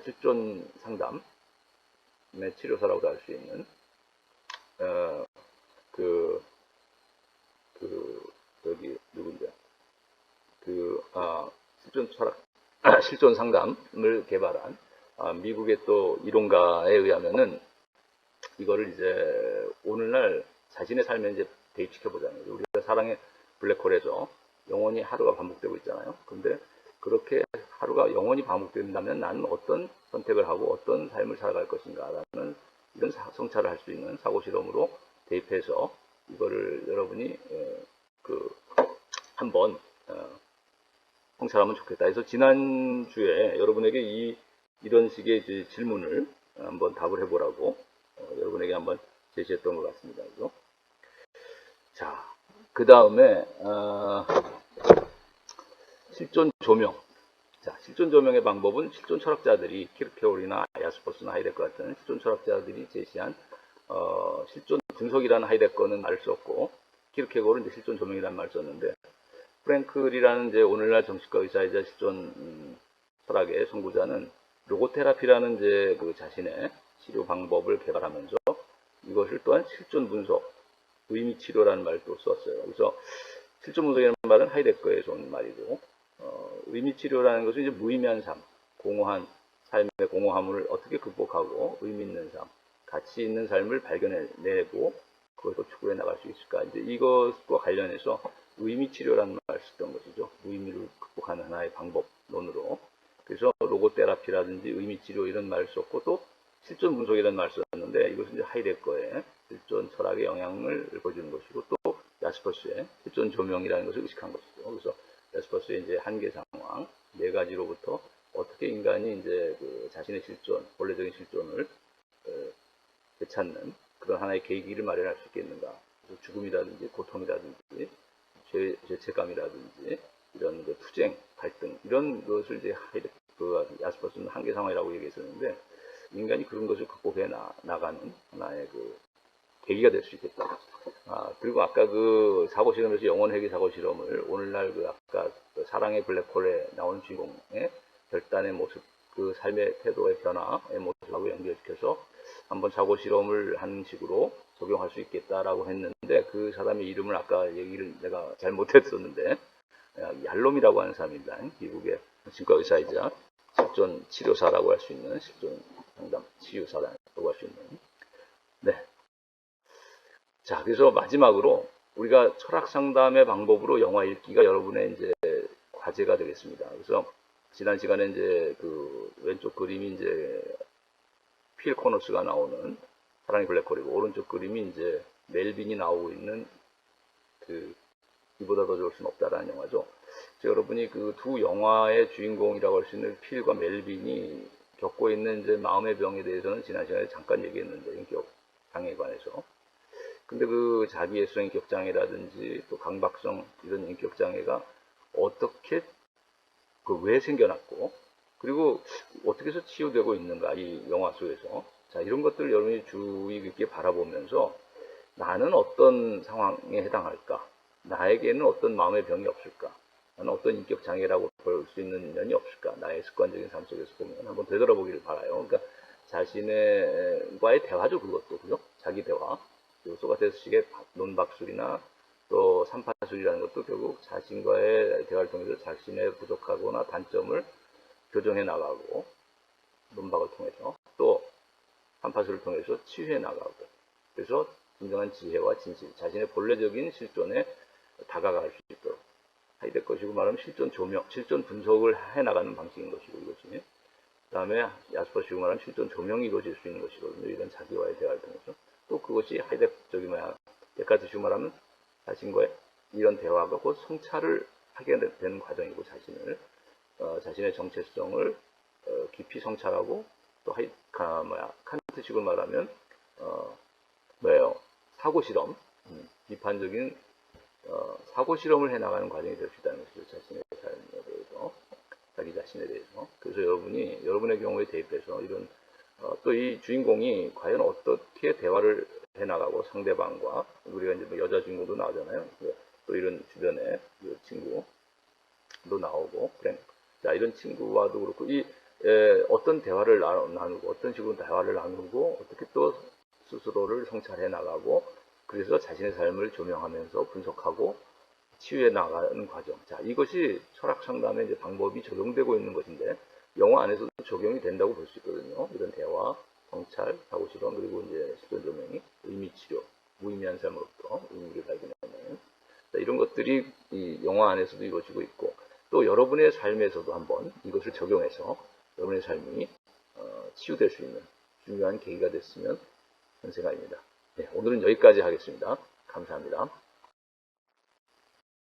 실존 상담의 치료사라고 할 수 있는 누군데 실존 철학 실존 상담을 개발한 미국의 또 이론가에 의하면은 이거를 이제 오늘날 자신의 삶에 이제 대입시켜 보자는 거죠. 우리가 사랑의 블랙홀에서 영원히 하루가 반복되고 있잖아요. 근데 그렇게 하루가 영원히 반복된다면 나는 어떤 선택을 하고 어떤 삶을 살아갈 것인가라는 이런 성찰을 할 수 있는 사고 실험으로 대입해서 이거를 여러분이 한번 성찰하면 좋겠다. 그래서 지난주에 여러분에게 이런 식의 질문을 한번 답을 해보라고 여러분에게 한번 제시했던 것 같습니다. 그죠? 자, 그 다음에 실존 조명. 자, 실존 조명의 방법은 실존 철학자들이 키르케고르나 야스퍼스나 하이데거 같은 실존 철학자들이 제시한 실존 분석이라는 하이데거는 알 수 없고, 키르케고르는 이제 실존 조명이라는 말을 썼는데, 프랭클이라는 이제 오늘날 정신과 의사이자 실존 철학의 선구자는 로고테라피라는 이제 그 자신의 치료 방법을 개발하면서 이것을 또한 실존 분석, 의미 치료라는 말을 또 썼어요. 그래서 실존 분석이라는 말은 하이데거에서 온 말이고, 의미 치료라는 것은 이제 무의미한 삶, 공허한 삶의 공허함을 어떻게 극복하고 의미 있는 삶, 가치 있는 삶을 발견해내고 그것을 추구해 나갈 수 있을까? 이제 이것과 관련해서 의미 치료라는 말을 쓰던 것이죠. 무의미를 극복하는 하나의 방법론으로. 그래서 로고테라피라든지 의미 치료 이런 말을 썼고 또 실존 분석이라는 말을 썼는데 이것은 이제 하이데거의 실존 철학의 영향을 보여주는 것이고 또 야스퍼스의 실존 조명이라는 것을 의식한 것이죠. 그래서 야스퍼스의 이제 한계 상황 네 가지로부터 어떻게 인간이 이제 그 자신의 실존, 본래적인 실존을 되찾는 그런 하나의 계기를 마련할 수 있겠는가. 죽음이라든지 고통이라든지 죄책감이라든지 이런 그 투쟁, 갈등 이런 것을 이제 그 야스퍼스는 한계 상황이라고 얘기했었는데 인간이 그런 것을 극복해 나가는 하나의 그 계기가 될 수 있겠다. 그리고 아까 그 사고 실험에서 영원 회귀 사고 실험을 오늘날 그 아까 그 사랑의 블랙홀에 나오는 주인공의 결단의 모습, 그 삶의 태도의 변화의 모습하고 연결시켜서 한번 사고 실험을 하는 식으로 적용할 수 있겠다라고 했는데 그 사람의 이름을 아까 얘기를 내가 잘 못했었는데 얄롬이라고 하는 사람입니다. 미국의 정신과 의사이자 실존 치료사라고 할 수 있는 실존 상담 치유사라고 할 수 있는 네. 자, 그래서 마지막으로 우리가 철학 상담의 방법으로 영화 읽기가 여러분의 이제 과제가 되겠습니다. 그래서 지난 시간에 이제 그 왼쪽 그림이 이제 필 코너스가 나오는 사랑의 블랙홀이고 오른쪽 그림이 이제 멜빈이 나오고 있는 그 이보다 더 좋을 수는 없다라는 영화죠. 여러분이 그 두 영화의 주인공이라고 할 수 있는 필과 멜빈이 겪고 있는 이제 마음의 병에 대해서는 지난 시간에 잠깐 얘기했는데 인격 장애에 관해서. 근데 그 자기애성 인격 장애라든지 또 강박성 이런 인격 장애가 어떻게 그 왜 생겨났고 그리고 어떻게 해서 치유되고 있는가 이 영화 속에서 자 이런 것들을 여러분이 주의 깊게 바라보면서 나는 어떤 상황에 해당할까 나에게는 어떤 마음의 병이 없을까 나는 어떤 인격 장애라고 볼 수 있는 면이 없을까 나의 습관적인 삶 속에서 보면 한번 되돌아보기를 바라요. 그러니까 자신과의 대화죠 그것도 그죠 자기 대화 소가테스식의 논박술이나 또 삼파술이라는 것도 결국 자신과의 대화를 통해서 자신의 부족하거나 단점을 교정해 나가고 논박을 통해서 또 삼파술을 통해서 치유해 나가고 그래서 진정한 지혜와 진실 자신의 본래적인 실존에 다가갈 수 있도록 하이데거식으로 말하면 실존 조명, 실존 분석을 해 나가는 방식인 것이고 이것이 그 다음에 야스퍼식으로 말하면 실존 조명이 이루어질 수 있는 것이거든요. 이런 자기와의 대화를 통해서 또 그것이 하이데거적인 데카르트식으로 말하면 자신과의 이런 대화가 곧 성찰을 하게 되는 과정이고 자신의 정체성을 깊이 성찰하고 또 칸트식으로 말하면 사고 실험, 비판적인 사고 실험을 해나가는 과정이 될 수 있다는 것이죠. 자신의 삶에 대해서, 자기 자신에 대해서. 그래서 여러분의 경우에 대입해서 이런 또 이 주인공이 과연 어떻게 대화를 해나가고 상대방과 우리가 이제 뭐 여자 주인공도 나오잖아요. 또 이런 주변에 친구도 나오고 자 이런 친구와도 그렇고 어떤 대화를 나누고 어떤 식으로 대화를 나누고 어떻게 또 스스로를 성찰해 나가고 그래서 자신의 삶을 조명하면서 분석하고 치유해 나가는 과정. 자 이것이 철학 상담의 이제 방법이 적용되고 있는 것인데 영화 안에서도 적용이 된다고 볼 수 있거든요. 이런 대화, 성찰, 사고 실험 그리고 이제 실존 조명이 의미 치료, 무의미한 삶으로부터 의미를 발견하는 이런 것들이 이 영화 안에서도 이루어지고 있고 또 여러분의 삶에서도 한번 이것을 적용해서 여러분의 삶이 치유될 수 있는 중요한 계기가 됐으면 하는 생각입니다. 네, 오늘은 여기까지 하겠습니다. 감사합니다.